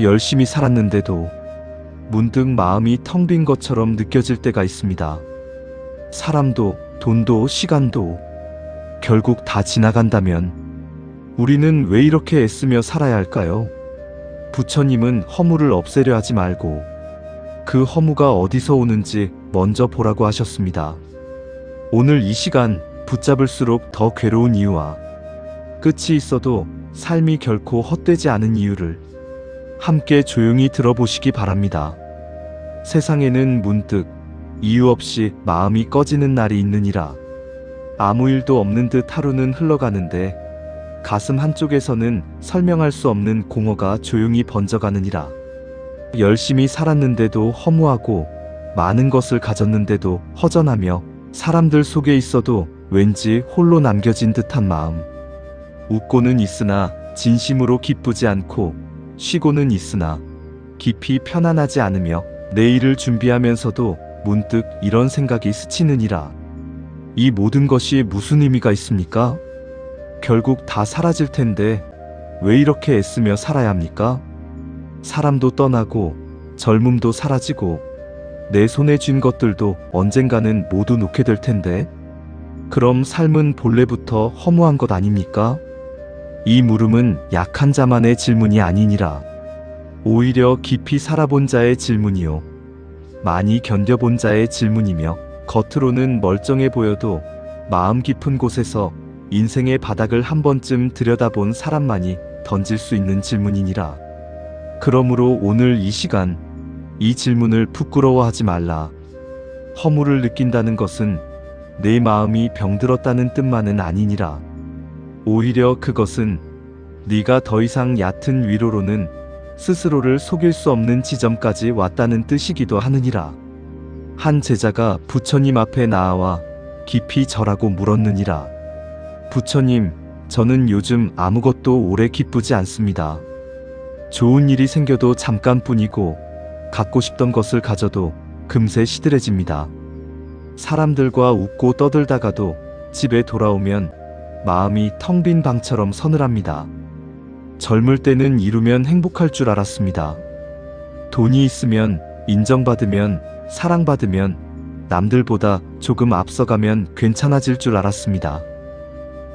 열심히 살았는데도 문득 마음이 텅 빈 것처럼 느껴질 때가 있습니다. 사람도, 돈도, 시간도 결국 다 지나간다면 우리는 왜 이렇게 애쓰며 살아야 할까요? 부처님은 허물을 없애려 하지 말고 그 허무가 어디서 오는지 먼저 보라고 하셨습니다. 오늘 이 시간 붙잡을수록 더 괴로운 이유와 끝이 있어도 삶이 결코 헛되지 않은 이유를 함께 조용히 들어보시기 바랍니다. 세상에는 문득 이유 없이 마음이 꺼지는 날이 있느니라. 아무 일도 없는 듯 하루는 흘러가는데 가슴 한쪽에서는 설명할 수 없는 공허가 조용히 번져가느니라. 열심히 살았는데도 허무하고 많은 것을 가졌는데도 허전하며 사람들 속에 있어도 왠지 홀로 남겨진 듯한 마음. 웃고는 있으나 진심으로 기쁘지 않고 쉬고는 있으나 깊이 편안하지 않으며 내일을 준비하면서도 문득 이런 생각이 스치느니라. 이 모든 것이 무슨 의미가 있습니까? 결국 다 사라질 텐데 왜 이렇게 애쓰며 살아야 합니까? 사람도 떠나고 젊음도 사라지고 내 손에 쥔 것들도 언젠가는 모두 놓게 될 텐데 그럼 삶은 본래부터 허무한 것 아닙니까? 이 물음은 약한 자만의 질문이 아니니라. 오히려 깊이 살아본 자의 질문이요 많이 견뎌본 자의 질문이며 겉으로는 멀쩡해 보여도 마음 깊은 곳에서 인생의 바닥을 한 번쯤 들여다본 사람만이 던질 수 있는 질문이니라. 그러므로 오늘 이 시간 이 질문을 부끄러워하지 말라. 허물을 느낀다는 것은 내 마음이 병들었다는 뜻만은 아니니라. 오히려 그것은 네가 더 이상 얕은 위로로는 스스로를 속일 수 없는 지점까지 왔다는 뜻이기도 하느니라. 한 제자가 부처님 앞에 나아와 깊이 절하고 물었느니라. 부처님, 저는 요즘 아무것도 오래 기쁘지 않습니다. 좋은 일이 생겨도 잠깐뿐이고 갖고 싶던 것을 가져도 금세 시들해집니다. 사람들과 웃고 떠들다가도 집에 돌아오면 마음이 텅 빈 방처럼 서늘합니다. 젊을 때는 이루면 행복할 줄 알았습니다. 돈이 있으면, 인정받으면, 사랑받으면, 남들보다 조금 앞서가면 괜찮아질 줄 알았습니다.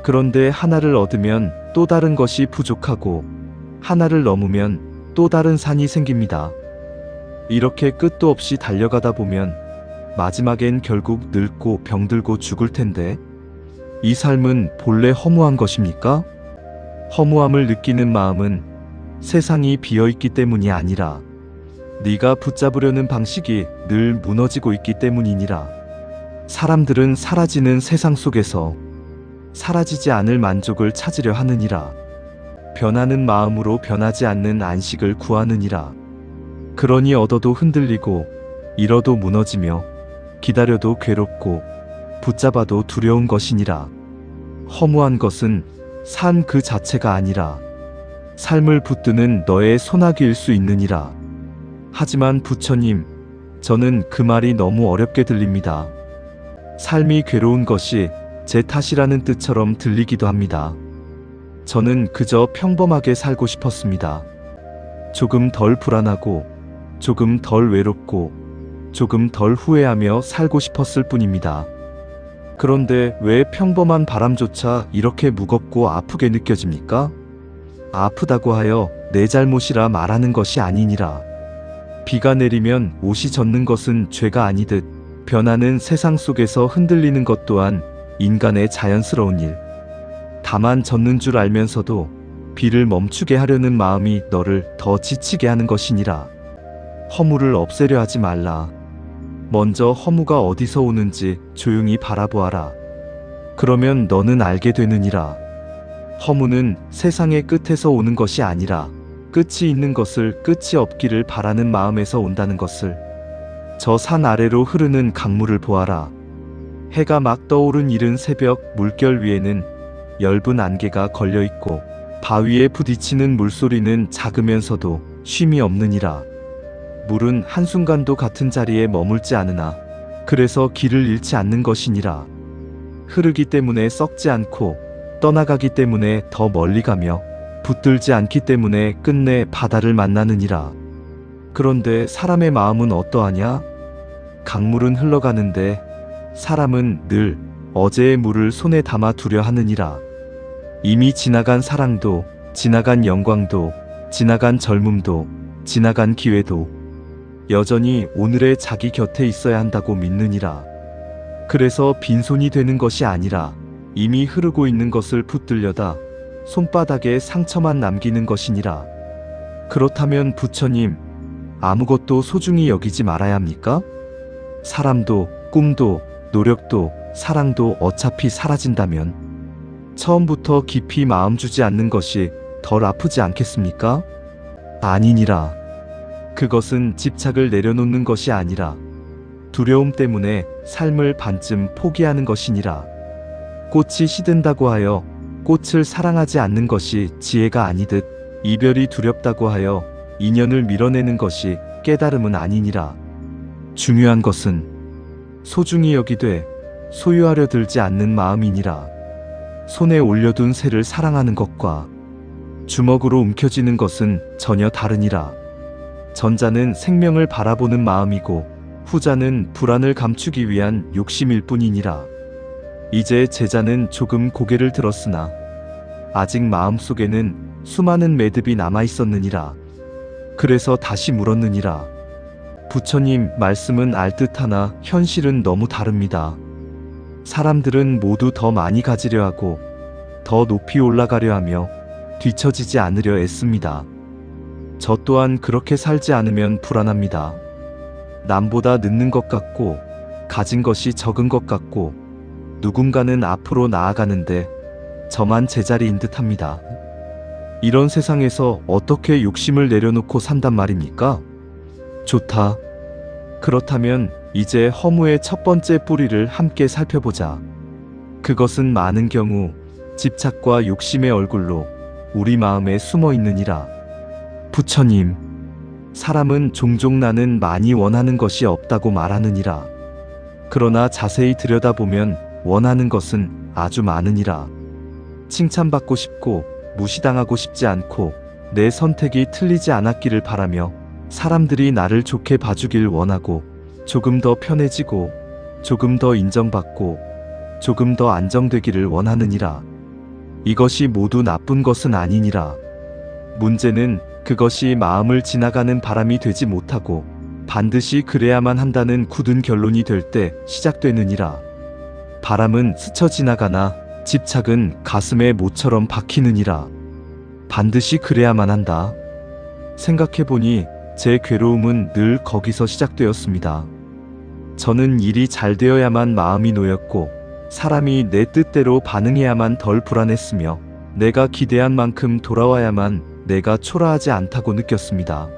그런데 하나를 얻으면 또 다른 것이 부족하고 하나를 넘으면 또 다른 산이 생깁니다. 이렇게 끝도 없이 달려가다 보면 마지막엔 결국 늙고 병들고 죽을 텐데 이 삶은 본래 허무한 것입니까? 허무함을 느끼는 마음은 세상이 비어있기 때문이 아니라 네가 붙잡으려는 방식이 늘 무너지고 있기 때문이니라. 사람들은 사라지는 세상 속에서 사라지지 않을 만족을 찾으려 하느니라. 변하는 마음으로 변하지 않는 안식을 구하느니라. 그러니 얻어도 흔들리고 잃어도 무너지며 기다려도 괴롭고 붙잡아도 두려운 것이니라. 허무한 것은 삶 그 자체가 아니라 삶을 붙드는 너의 소나기일 수 있느니라. 하지만 부처님, 저는 그 말이 너무 어렵게 들립니다. 삶이 괴로운 것이 제 탓이라는 뜻처럼 들리기도 합니다. 저는 그저 평범하게 살고 싶었습니다. 조금 덜 불안하고 조금 덜 외롭고 조금 덜 후회하며 살고 싶었을 뿐입니다. 그런데 왜 평범한 바람조차 이렇게 무겁고 아프게 느껴집니까? 아프다고 하여 내 잘못이라 말하는 것이 아니니라. 비가 내리면 옷이 젖는 것은 죄가 아니듯 변하는 세상 속에서 흔들리는 것 또한 인간의 자연스러운 일. 다만 젖는 줄 알면서도 비를 멈추게 하려는 마음이 너를 더 지치게 하는 것이니라. 허물을 없애려 하지 말라. 먼저 허무가 어디서 오는지 조용히 바라보아라. 그러면 너는 알게 되느니라. 허무는 세상의 끝에서 오는 것이 아니라 끝이 있는 것을 끝이 없기를 바라는 마음에서 온다는 것을. 저 산 아래로 흐르는 강물을 보아라. 해가 막 떠오른 이른 새벽 물결 위에는 엷은 안개가 걸려있고 바위에 부딪히는 물소리는 작으면서도 쉼이 없느니라. 물은 한순간도 같은 자리에 머물지 않으나 그래서 길을 잃지 않는 것이니라. 흐르기 때문에 썩지 않고 떠나가기 때문에 더 멀리 가며 붙들지 않기 때문에 끝내 바다를 만나느니라. 그런데 사람의 마음은 어떠하냐? 강물은 흘러가는데 사람은 늘 어제의 물을 손에 담아 두려 하느니라. 이미 지나간 사랑도, 지나간 영광도, 지나간 젊음도, 지나간 기회도 여전히 오늘의 자기 곁에 있어야 한다고 믿느니라. 그래서 빈손이 되는 것이 아니라 이미 흐르고 있는 것을 붙들려다 손바닥에 상처만 남기는 것이니라. 그렇다면 부처님, 아무것도 소중히 여기지 말아야 합니까? 사람도, 꿈도, 노력도, 사랑도 어차피 사라진다면 처음부터 깊이 마음 주지 않는 것이 덜 아프지 않겠습니까? 아니니라. 그것은 집착을 내려놓는 것이 아니라 두려움 때문에 삶을 반쯤 포기하는 것이니라. 꽃이 시든다고 하여 꽃을 사랑하지 않는 것이 지혜가 아니듯 이별이 두렵다고 하여 인연을 밀어내는 것이 깨달음은 아니니라. 중요한 것은 소중히 여기되 소유하려 들지 않는 마음이니라. 손에 올려둔 새를 사랑하는 것과 주먹으로 움켜쥐는 것은 전혀 다르니라. 전자는 생명을 바라보는 마음이고 후자는 불안을 감추기 위한 욕심일 뿐이니라. 이제 제자는 조금 고개를 들었으나 아직 마음속에는 수많은 매듭이 남아 있었느니라. 그래서 다시 물었느니라. 부처님, 말씀은 알듯하나 현실은 너무 다릅니다. 사람들은 모두 더 많이 가지려 하고 더 높이 올라가려 하며 뒤처지지 않으려 애씁니다. 저 또한 그렇게 살지 않으면 불안합니다. 남보다 늦는 것 같고 가진 것이 적은 것 같고 누군가는 앞으로 나아가는데 저만 제자리인 듯합니다. 이런 세상에서 어떻게 욕심을 내려놓고 산단 말입니까? 좋다. 그렇다면 이제 허무의 첫 번째 뿌리를 함께 살펴보자. 그것은 많은 경우 집착과 욕심의 얼굴로 우리 마음에 숨어 있느니라. 부처님, 사람은 종종 나는 많이 원하는 것이 없다고 말하느니라. 그러나 자세히 들여다보면 원하는 것은 아주 많으니라. 칭찬받고 싶고 무시당하고 싶지 않고 내 선택이 틀리지 않았기를 바라며 사람들이 나를 좋게 봐주길 원하고 조금 더 편해지고 조금 더 인정받고 조금 더 안정되기를 원하느니라. 이것이 모두 나쁜 것은 아니니라. 문제는 그것이 마음을 지나가는 바람이 되지 못하고 반드시 그래야만 한다는 굳은 결론이 될 때 시작되느니라. 바람은 스쳐 지나가나 집착은 가슴에 모처럼 박히느니라. 반드시 그래야만 한다. 생각해보니 제 괴로움은 늘 거기서 시작되었습니다. 저는 일이 잘 되어야만 마음이 놓였고 사람이 내 뜻대로 반응해야만 덜 불안했으며 내가 기대한 만큼 돌아와야만 내가 초라하지 않다고 느꼈습니다.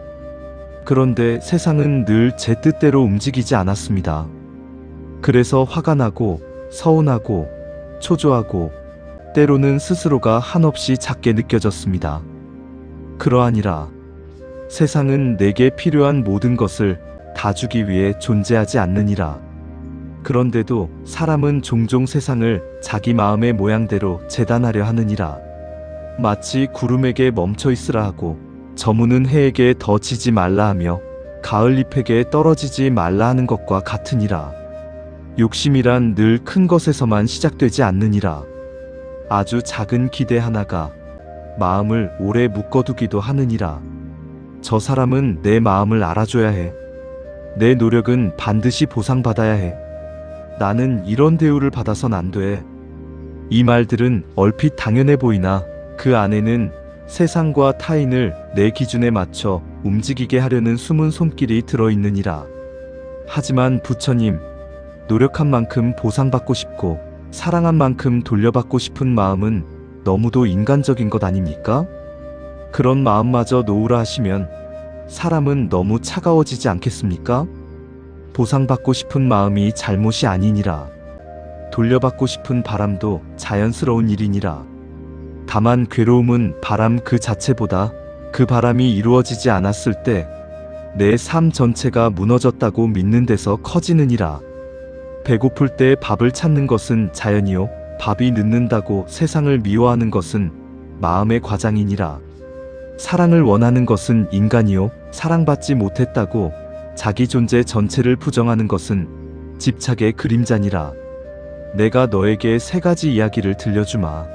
그런데 세상은 늘 제 뜻대로 움직이지 않았습니다. 그래서 화가 나고 서운하고 초조하고 때로는 스스로가 한없이 작게 느껴졌습니다. 그러하니라. 세상은 내게 필요한 모든 것을 다 주기 위해 존재하지 않느니라. 그런데도 사람은 종종 세상을 자기 마음의 모양대로 재단하려 하느니라. 마치 구름에게 멈춰 있으라 하고 저무는 해에게 더 지지 말라 하며 가을잎에게 떨어지지 말라 하는 것과 같으니라. 욕심이란 늘 큰 것에서만 시작되지 않느니라. 아주 작은 기대 하나가 마음을 오래 묶어두기도 하느니라. 저 사람은 내 마음을 알아줘야 해. 내 노력은 반드시 보상받아야 해. 나는 이런 대우를 받아선 안 돼. 이 말들은 얼핏 당연해 보이나 그 안에는 세상과 타인을 내 기준에 맞춰 움직이게 하려는 숨은 손길이 들어있느니라. 하지만 부처님, 노력한 만큼 보상받고 싶고 사랑한 만큼 돌려받고 싶은 마음은 너무도 인간적인 것 아닙니까? 그런 마음마저 놓으라 하시면 사람은 너무 차가워지지 않겠습니까? 보상받고 싶은 마음이 잘못이 아니니라. 돌려받고 싶은 바람도 자연스러운 일이니라. 다만 괴로움은 바람 그 자체보다 그 바람이 이루어지지 않았을 때 내 삶 전체가 무너졌다고 믿는 데서 커지느니라. 배고플 때 밥을 찾는 것은 자연이요, 밥이 늦는다고 세상을 미워하는 것은 마음의 과장이니라. 사랑을 원하는 것은 인간이요 사랑받지 못했다고 자기 존재 전체를 부정하는 것은 집착의 그림자니라. 내가 너에게 세 가지 이야기를 들려주마.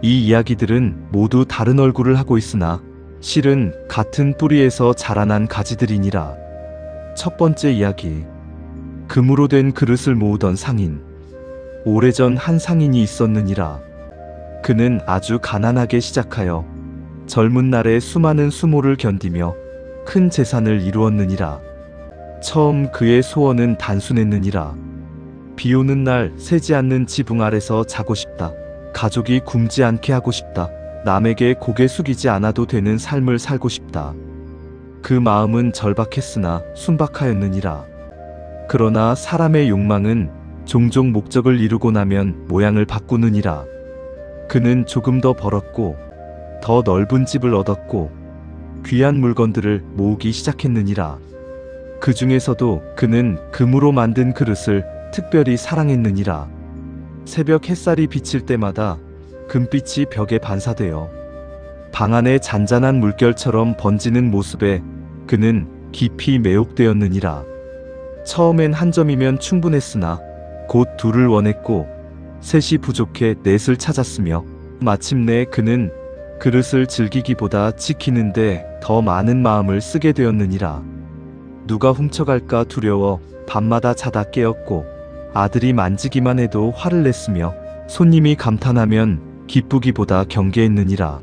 이 이야기들은 모두 다른 얼굴을 하고 있으나 실은 같은 뿌리에서 자라난 가지들이니라. 첫 번째 이야기. 금으로 된 그릇을 모으던 상인. 오래전 한 상인이 있었느니라. 그는 아주 가난하게 시작하여 젊은 날에 수많은 수모를 견디며 큰 재산을 이루었느니라. 처음 그의 소원은 단순했느니라. 비 오는 날 새지 않는 지붕 아래서 자고 싶다. 가족이 굶지 않게 하고 싶다. 남에게 고개 숙이지 않아도 되는 삶을 살고 싶다. 그 마음은 절박했으나 순박하였느니라. 그러나 사람의 욕망은 종종 목적을 이루고 나면 모양을 바꾸느니라. 그는 조금 더 벌었고 더 넓은 집을 얻었고 귀한 물건들을 모으기 시작했느니라. 그 중에서도 그는 금으로 만든 그릇을 특별히 사랑했느니라. 새벽 햇살이 비칠 때마다 금빛이 벽에 반사되어 방 안에 잔잔한 물결처럼 번지는 모습에 그는 깊이 매혹되었느니라. 처음엔 한 점이면 충분했으나 곧 둘을 원했고 셋이 부족해 넷을 찾았으며 마침내 그는 그릇을 즐기기보다 지키는데 더 많은 마음을 쓰게 되었느니라. 누가 훔쳐갈까 두려워 밤마다 자다 깨었고 아들이 만지기만 해도 화를 냈으며 손님이 감탄하면 기쁘기보다 경계했느니라.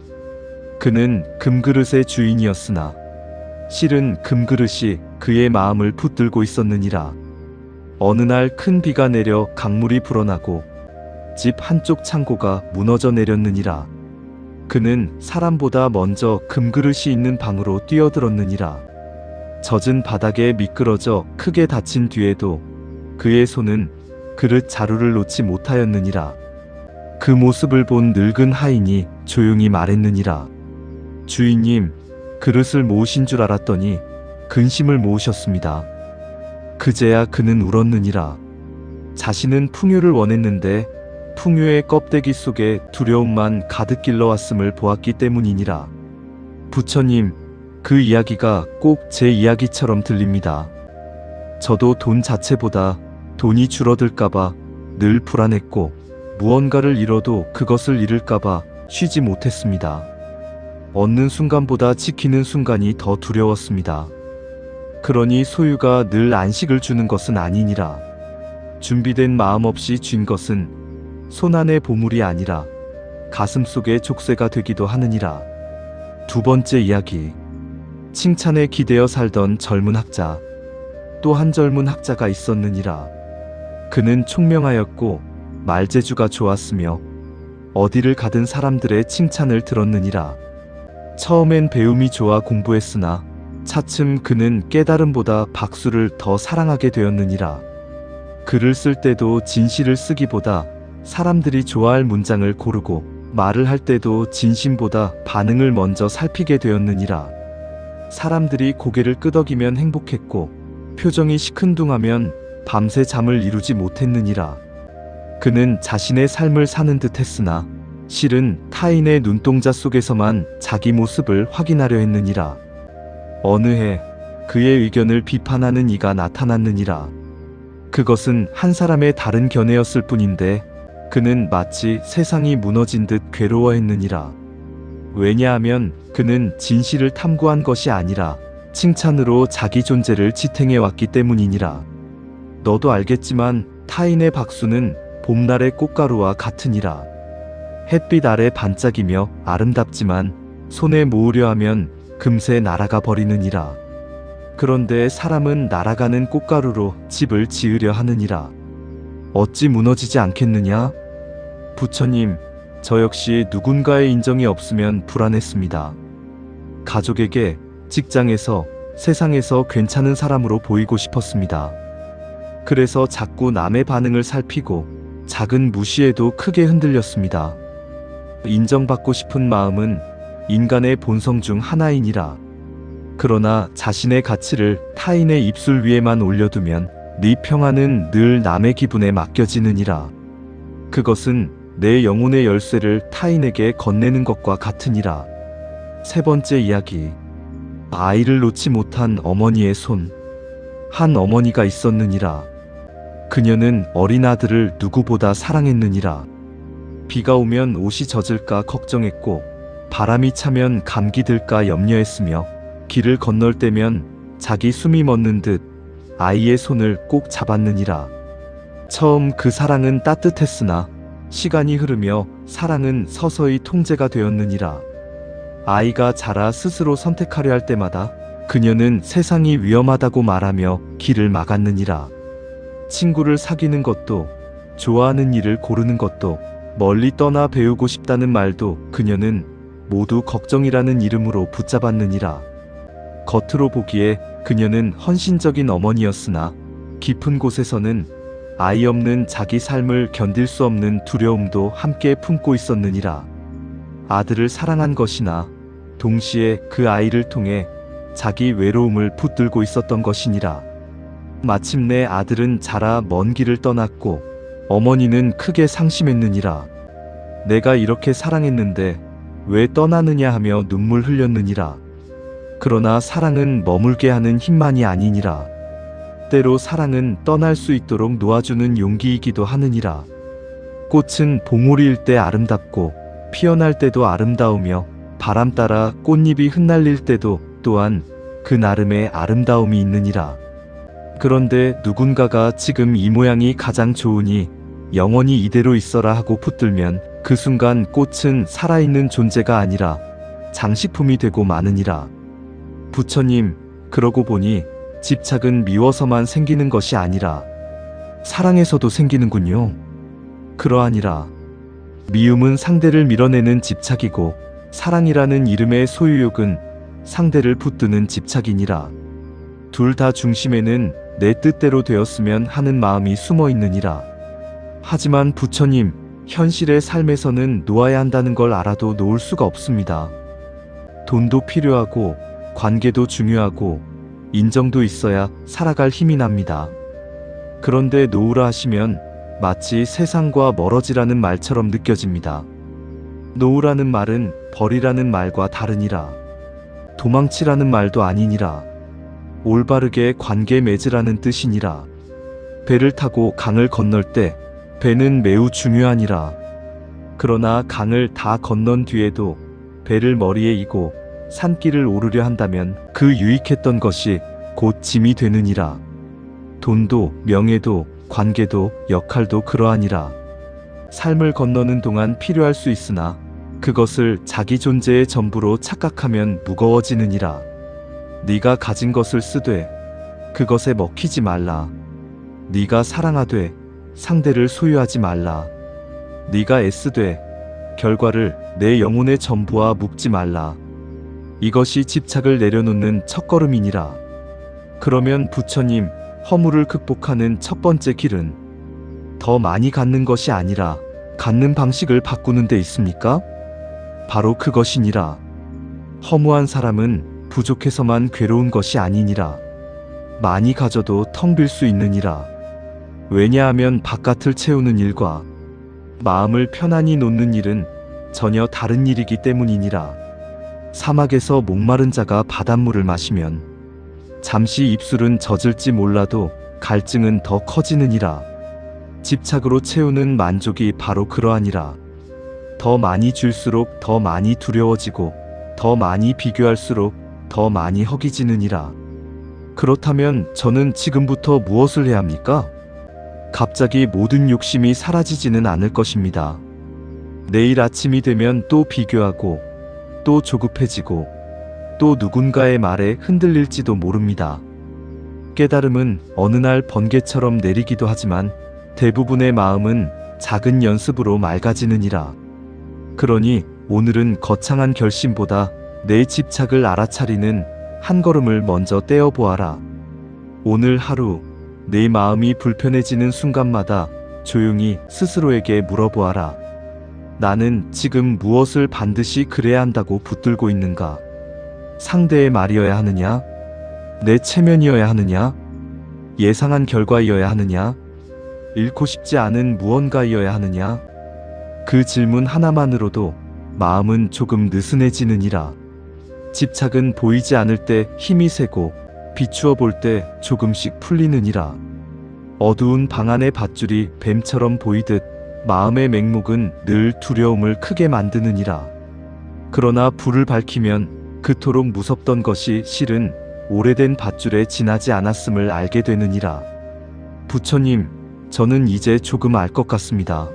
그는 금그릇의 주인이었으나 실은 금그릇이 그의 마음을 붙들고 있었느니라. 어느 날 큰 비가 내려 강물이 불어나고 집 한쪽 창고가 무너져 내렸느니라. 그는 사람보다 먼저 금그릇이 있는 방으로 뛰어들었느니라. 젖은 바닥에 미끄러져 크게 다친 뒤에도 그의 손은 그릇 자루를 놓지 못하였느니라. 그 모습을 본 늙은 하인이 조용히 말했느니라. 주인님, 그릇을 모으신 줄 알았더니 근심을 모으셨습니다. 그제야 그는 울었느니라. 자신은 풍요를 원했는데 풍요의 껍데기 속에 두려움만 가득 길러왔음을 보았기 때문이니라. 부처님, 그 이야기가 꼭 제 이야기처럼 들립니다. 저도 돈 자체보다 돈이 줄어들까봐 늘 불안했고 무언가를 잃어도 그것을 잃을까봐 쉬지 못했습니다. 얻는 순간보다 지키는 순간이 더 두려웠습니다. 그러니 소유가 늘 안식을 주는 것은 아니니라. 준비된 마음 없이 쥔 것은 손안의 보물이 아니라 가슴 속의 족쇄가 되기도 하느니라. 두 번째 이야기. 칭찬에 기대어 살던 젊은 학자. 또 한 젊은 학자가 있었느니라. 그는 총명하였고 말재주가 좋았으며 어디를 가든 사람들의 칭찬을 들었느니라. 처음엔 배움이 좋아 공부했으나 차츰 그는 깨달음보다 박수를 더 사랑하게 되었느니라. 글을 쓸 때도 진실을 쓰기보다 사람들이 좋아할 문장을 고르고 말을 할 때도 진심보다 반응을 먼저 살피게 되었느니라. 사람들이 고개를 끄덕이면 행복했고 표정이 시큰둥하면 밤새 잠을 이루지 못했느니라. 그는 자신의 삶을 사는 듯 했으나 실은 타인의 눈동자 속에서만 자기 모습을 확인하려 했느니라. 어느 해 그의 의견을 비판하는 이가 나타났느니라. 그것은 한 사람의 다른 견해였을 뿐인데 그는 마치 세상이 무너진 듯 괴로워했느니라. 왜냐하면 그는 진실을 탐구한 것이 아니라 칭찬으로 자기 존재를 지탱해 왔기 때문이니라. 너도 알겠지만 타인의 박수는 봄날의 꽃가루와 같으니라. 햇빛 아래 반짝이며 아름답지만 손에 모으려 하면 금세 날아가 버리느니라. 그런데 사람은 날아가는 꽃가루로 집을 지으려 하느니라. 어찌 무너지지 않겠느냐? 부처님, 저 역시 누군가의 인정이 없으면 불안했습니다. 가족에게, 직장에서, 세상에서 괜찮은 사람으로 보이고 싶었습니다. 그래서 자꾸 남의 반응을 살피고 작은 무시에도 크게 흔들렸습니다. 인정받고 싶은 마음은 인간의 본성 중 하나이니라. 그러나 자신의 가치를 타인의 입술 위에만 올려두면 네 평안은 늘 남의 기분에 맡겨지느니라. 그것은 내 영혼의 열쇠를 타인에게 건네는 것과 같으니라. 세 번째 이야기. 아이를 놓지 못한 어머니의 손. 한 어머니가 있었느니라. 그녀는 어린 아들을 누구보다 사랑했느니라. 비가 오면 옷이 젖을까 걱정했고, 바람이 차면 감기 들까 염려했으며, 길을 건널 때면 자기 숨이 멎는 듯 아이의 손을 꼭 잡았느니라. 처음 그 사랑은 따뜻했으나 시간이 흐르며 사랑은 서서히 통제가 되었느니라. 아이가 자라 스스로 선택하려 할 때마다 그녀는 세상이 위험하다고 말하며 길을 막았느니라. 친구를 사귀는 것도, 좋아하는 일을 고르는 것도, 멀리 떠나 배우고 싶다는 말도 그녀는 모두 걱정이라는 이름으로 붙잡았느니라. 겉으로 보기에 그녀는 헌신적인 어머니였으나 깊은 곳에서는 아이 없는 자기 삶을 견딜 수 없는 두려움도 함께 품고 있었느니라. 아들을 사랑한 것이나 동시에 그 아이를 통해 자기 외로움을 붙들고 있었던 것이니라. 마침내 아들은 자라 먼 길을 떠났고 어머니는 크게 상심했느니라. 내가 이렇게 사랑했는데 왜 떠나느냐 하며 눈물 흘렸느니라. 그러나 사랑은 머물게 하는 힘만이 아니니라. 때로 사랑은 떠날 수 있도록 놓아주는 용기이기도 하느니라. 꽃은 봉우리일 때 아름답고 피어날 때도 아름다우며 바람 따라 꽃잎이 흩날릴 때도 또한 그 나름의 아름다움이 있느니라. 그런데 누군가가 지금 이 모양이 가장 좋으니 영원히 이대로 있어라 하고 붙들면 그 순간 꽃은 살아있는 존재가 아니라 장식품이 되고 마느니라. 부처님, 그러고 보니 집착은 미워서만 생기는 것이 아니라 사랑에서도 생기는군요. 그러하니라. 미움은 상대를 밀어내는 집착이고 사랑이라는 이름의 소유욕은 상대를 붙드는 집착이니라. 둘 다 중심에는 내 뜻대로 되었으면 하는 마음이 숨어 있느니라. 하지만 부처님, 현실의 삶에서는 놓아야 한다는 걸 알아도 놓을 수가 없습니다. 돈도 필요하고 관계도 중요하고 인정도 있어야 살아갈 힘이 납니다. 그런데 놓으라 하시면 마치 세상과 멀어지라는 말처럼 느껴집니다. 놓으라는 말은 버리라는 말과 다르니라. 도망치라는 말도 아니니라. 올바르게 관계 맺으라는 뜻이니라. 배를 타고 강을 건널 때 배는 매우 중요하니라. 그러나 강을 다 건넌 뒤에도 배를 머리에 이고 산길을 오르려 한다면 그 유익했던 것이 곧 짐이 되느니라. 돈도 명예도 관계도 역할도 그러하니라. 삶을 건너는 동안 필요할 수 있으나 그것을 자기 존재의 전부로 착각하면 무거워지느니라. 네가 가진 것을 쓰되 그것에 먹히지 말라. 네가 사랑하되 상대를 소유하지 말라. 네가 애쓰되 결과를 내 영혼의 전부와 묶지 말라. 이것이 집착을 내려놓는 첫걸음이니라. 그러면 부처님, 허물을 극복하는 첫 번째 길은 더 많이 갖는 것이 아니라 갖는 방식을 바꾸는 데 있습니까? 바로 그것이니라. 허무한 사람은 부족해서만 괴로운 것이 아니니라. 많이 가져도 텅 빌 수 있느니라. 왜냐하면 바깥을 채우는 일과 마음을 편안히 놓는 일은 전혀 다른 일이기 때문이니라. 사막에서 목마른 자가 바닷물을 마시면 잠시 입술은 젖을지 몰라도 갈증은 더 커지느니라. 집착으로 채우는 만족이 바로 그러하니라. 더 많이 줄수록 더 많이 두려워지고 더 많이 비교할수록 더 많이 허기지느니라. 그렇다면 저는 지금부터 무엇을 해야 합니까? 갑자기 모든 욕심이 사라지지는 않을 것입니다. 내일 아침이 되면 또 비교하고 또 조급해지고 또 누군가의 말에 흔들릴지도 모릅니다. 깨달음은 어느 날 번개처럼 내리기도 하지만 대부분의 마음은 작은 연습으로 맑아지느니라. 그러니 오늘은 거창한 결심보다 내 집착을 알아차리는 한 걸음을 먼저 떼어보아라. 오늘 하루 내 마음이 불편해지는 순간마다 조용히 스스로에게 물어보아라. 나는 지금 무엇을 반드시 그래야 한다고 붙들고 있는가? 상대의 말이어야 하느냐? 내 체면이어야 하느냐? 예상한 결과이어야 하느냐? 잃고 싶지 않은 무언가이어야 하느냐? 그 질문 하나만으로도 마음은 조금 느슨해지느니라. 집착은 보이지 않을 때 힘이 세고 비추어 볼 때 조금씩 풀리느니라. 어두운 방 안의 밧줄이 뱀처럼 보이듯 마음의 맹목은 늘 두려움을 크게 만드느니라. 그러나 불을 밝히면 그토록 무섭던 것이 실은 오래된 밧줄에 지나지 않았음을 알게 되느니라. 부처님, 저는 이제 조금 알 것 같습니다.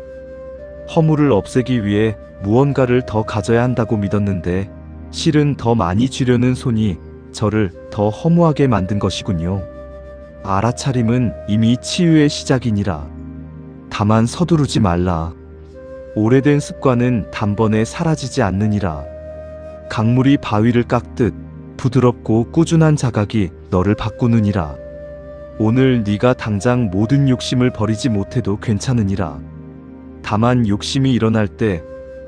허물을 없애기 위해 무언가를 더 가져야 한다고 믿었는데 실은 더 많이 쥐려는 손이 저를 더 허무하게 만든 것이군요. 알아차림은 이미 치유의 시작이니라. 다만 서두르지 말라. 오래된 습관은 단번에 사라지지 않느니라. 강물이 바위를 깎듯 부드럽고 꾸준한 자각이 너를 바꾸느니라. 오늘 네가 당장 모든 욕심을 버리지 못해도 괜찮으니라. 다만 욕심이 일어날 때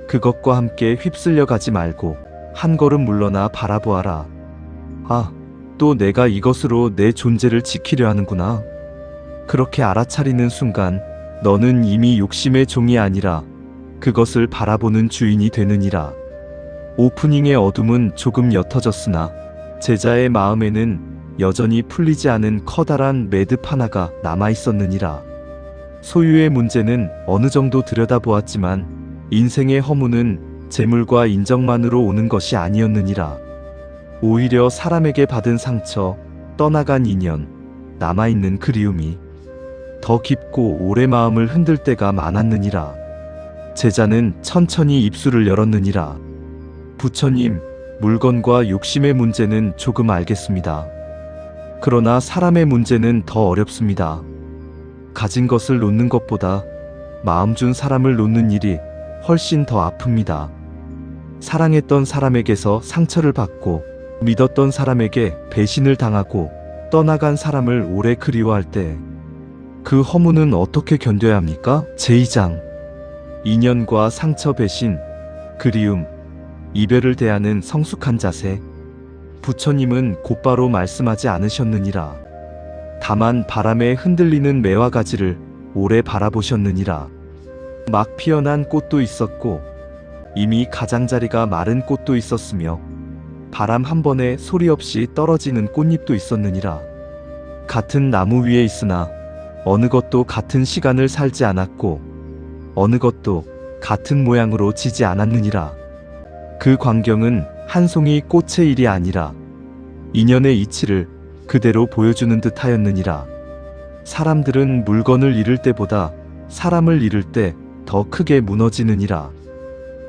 그것과 함께 휩쓸려 가지 말고 한 걸음 물러나 바라보아라. 아, 또 내가 이것으로 내 존재를 지키려 하는구나. 그렇게 알아차리는 순간 너는 이미 욕심의 종이 아니라 그것을 바라보는 주인이 되느니라. 오프닝의 어둠은 조금 옅어졌으나 제자의 마음에는 여전히 풀리지 않은 커다란 매듭 하나가 남아 있었느니라. 소유의 문제는 어느 정도 들여다보았지만 인생의 허무는 재물과 인정만으로 오는 것이 아니었느니라. 오히려 사람에게 받은 상처, 떠나간 인연, 남아있는 그리움이 더 깊고 오래 마음을 흔들 때가 많았느니라. 제자는 천천히 입술을 열었느니라. 부처님, 물건과 욕심의 문제는 조금 알겠습니다. 그러나 사람의 문제는 더 어렵습니다. 가진 것을 놓는 것보다 마음 준 사람을 놓는 일이 훨씬 더 아픕니다. 사랑했던 사람에게서 상처를 받고 믿었던 사람에게 배신을 당하고 떠나간 사람을 오래 그리워할 때 그 허무는 어떻게 견뎌야 합니까? 제2장 인연과 상처, 배신, 그리움, 이별을 대하는 성숙한 자세. 부처님은 곧바로 말씀하지 않으셨느니라. 다만 바람에 흔들리는 매와 가지를 오래 바라보셨느니라. 막 피어난 꽃도 있었고 이미 가장자리가 마른 꽃도 있었으며 바람 한 번에 소리 없이 떨어지는 꽃잎도 있었느니라. 같은 나무 위에 있으나 어느 것도 같은 시간을 살지 않았고 어느 것도 같은 모양으로 지지 않았느니라. 그 광경은 한 송이 꽃의 일이 아니라 인연의 이치를 그대로 보여주는 듯 하였느니라. 사람들은 물건을 잃을 때보다 사람을 잃을 때 더 크게 무너지느니라.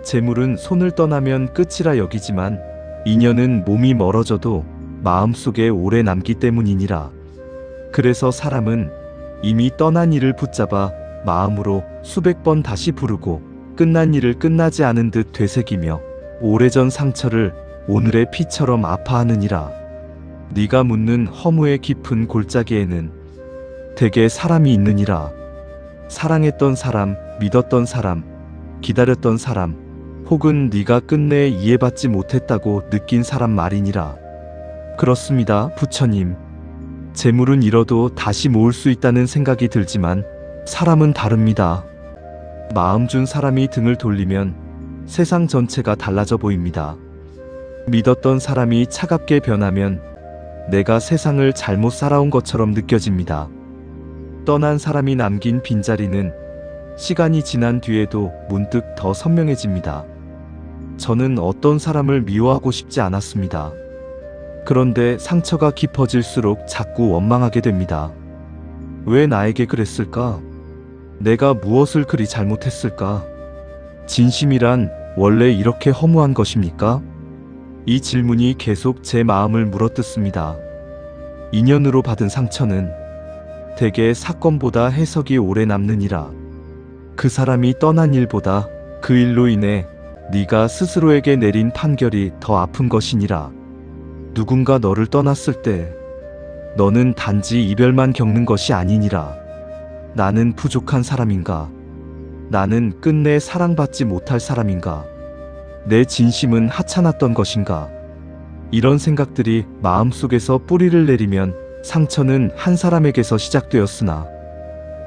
재물은 손을 떠나면 끝이라 여기지만 인연은 몸이 멀어져도 마음속에 오래 남기 때문이니라. 그래서 사람은 이미 떠난 일을 붙잡아 마음으로 수백 번 다시 부르고 끝난 일을 끝나지 않은 듯 되새기며 오래전 상처를 오늘의 피처럼 아파하느니라. 네가 묻는 허무의 깊은 골짜기에는 대개 사람이 있느니라. 사랑했던 사람, 믿었던 사람, 기다렸던 사람, 혹은 네가 끝내 이해받지 못했다고 느낀 사람 말이니라. 그렇습니다, 부처님. 재물은 잃어도 다시 모을 수 있다는 생각이 들지만 사람은 다릅니다. 마음 준 사람이 등을 돌리면 세상 전체가 달라져 보입니다. 믿었던 사람이 차갑게 변하면 내가 세상을 잘못 살아온 것처럼 느껴집니다. 떠난 사람이 남긴 빈자리는 시간이 지난 뒤에도 문득 더 선명해집니다. 저는 어떤 사람을 미워하고 싶지 않았습니다. 그런데 상처가 깊어질수록 자꾸 원망하게 됩니다. 왜 나에게 그랬을까? 내가 무엇을 그리 잘못했을까? 진심이란 원래 이렇게 허무한 것입니까? 이 질문이 계속 제 마음을 물어뜯습니다. 인연으로 받은 상처는 대개 사건보다 해석이 오래 남느니라. 그 사람이 떠난 일보다 그 일로 인해 네가 스스로에게 내린 판결이 더 아픈 것이니라. 누군가 너를 떠났을 때 너는 단지 이별만 겪는 것이 아니니라. 나는 부족한 사람인가? 나는 끝내 사랑받지 못할 사람인가? 내 진심은 하찮았던 것인가? 이런 생각들이 마음속에서 뿌리를 내리면 상처는 한 사람에게서 시작되었으나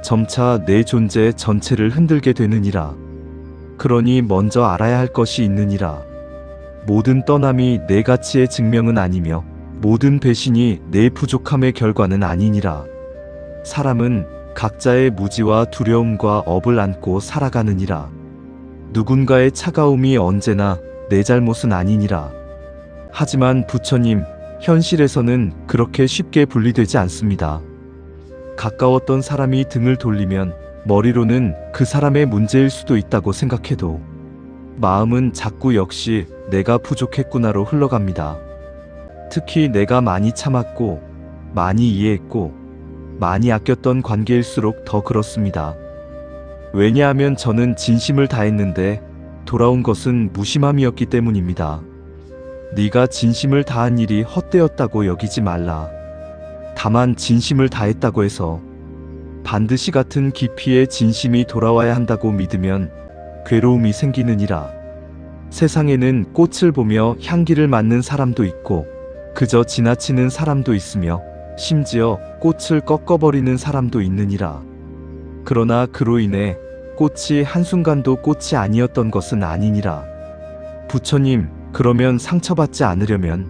점차 내 존재 전체를 흔들게 되느니라. 그러니 먼저 알아야 할 것이 있느니라. 모든 떠남이 내 가치의 증명은 아니며 모든 배신이 내 부족함의 결과는 아니니라. 사람은 각자의 무지와 두려움과 업을 안고 살아가느니라. 누군가의 차가움이 언제나 내 잘못은 아니니라. 하지만 부처님, 현실에서는 그렇게 쉽게 분리되지 않습니다. 가까웠던 사람이 등을 돌리면 머리로는 그 사람의 문제일 수도 있다고 생각해도 마음은 자꾸 역시 내가 부족했구나로 흘러갑니다. 특히 내가 많이 참았고 많이 이해했고 많이 아꼈던 관계일수록 더 그렇습니다. 왜냐하면 저는 진심을 다했는데 돌아온 것은 무심함이었기 때문입니다. 네가 진심을 다한 일이 헛되었다고 여기지 말라. 다만 진심을 다했다고 해서 반드시 같은 깊이의 진심이 돌아와야 한다고 믿으면 괴로움이 생기느니라. 세상에는 꽃을 보며 향기를 맡는 사람도 있고 그저 지나치는 사람도 있으며 심지어 꽃을 꺾어버리는 사람도 있느니라. 그러나 그로 인해 꽃이 한순간도 꽃이 아니었던 것은 아니니라. 부처님, 그러면 상처받지 않으려면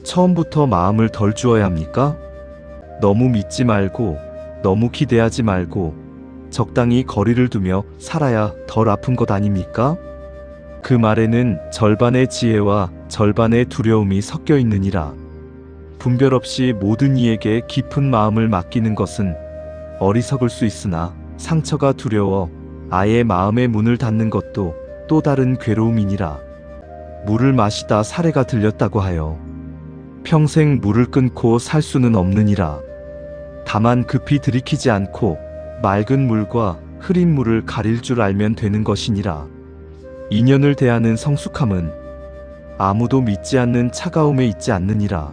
처음부터 마음을 덜 주어야 합니까? 너무 믿지 말고 너무 기대하지 말고 적당히 거리를 두며 살아야 덜 아픈 것 아닙니까? 그 말에는 절반의 지혜와 절반의 두려움이 섞여 있느니라. 분별 없이 모든 이에게 깊은 마음을 맡기는 것은 어리석을 수 있으나 상처가 두려워 아예 마음의 문을 닫는 것도 또 다른 괴로움이니라. 물을 마시다 사례가 들렸다고 하여 평생 물을 끊고 살 수는 없느니라. 다만 급히 들이키지 않고 맑은 물과 흐린 물을 가릴 줄 알면 되는 것이니라. 인연을 대하는 성숙함은 아무도 믿지 않는 차가움에 있지 않느니라.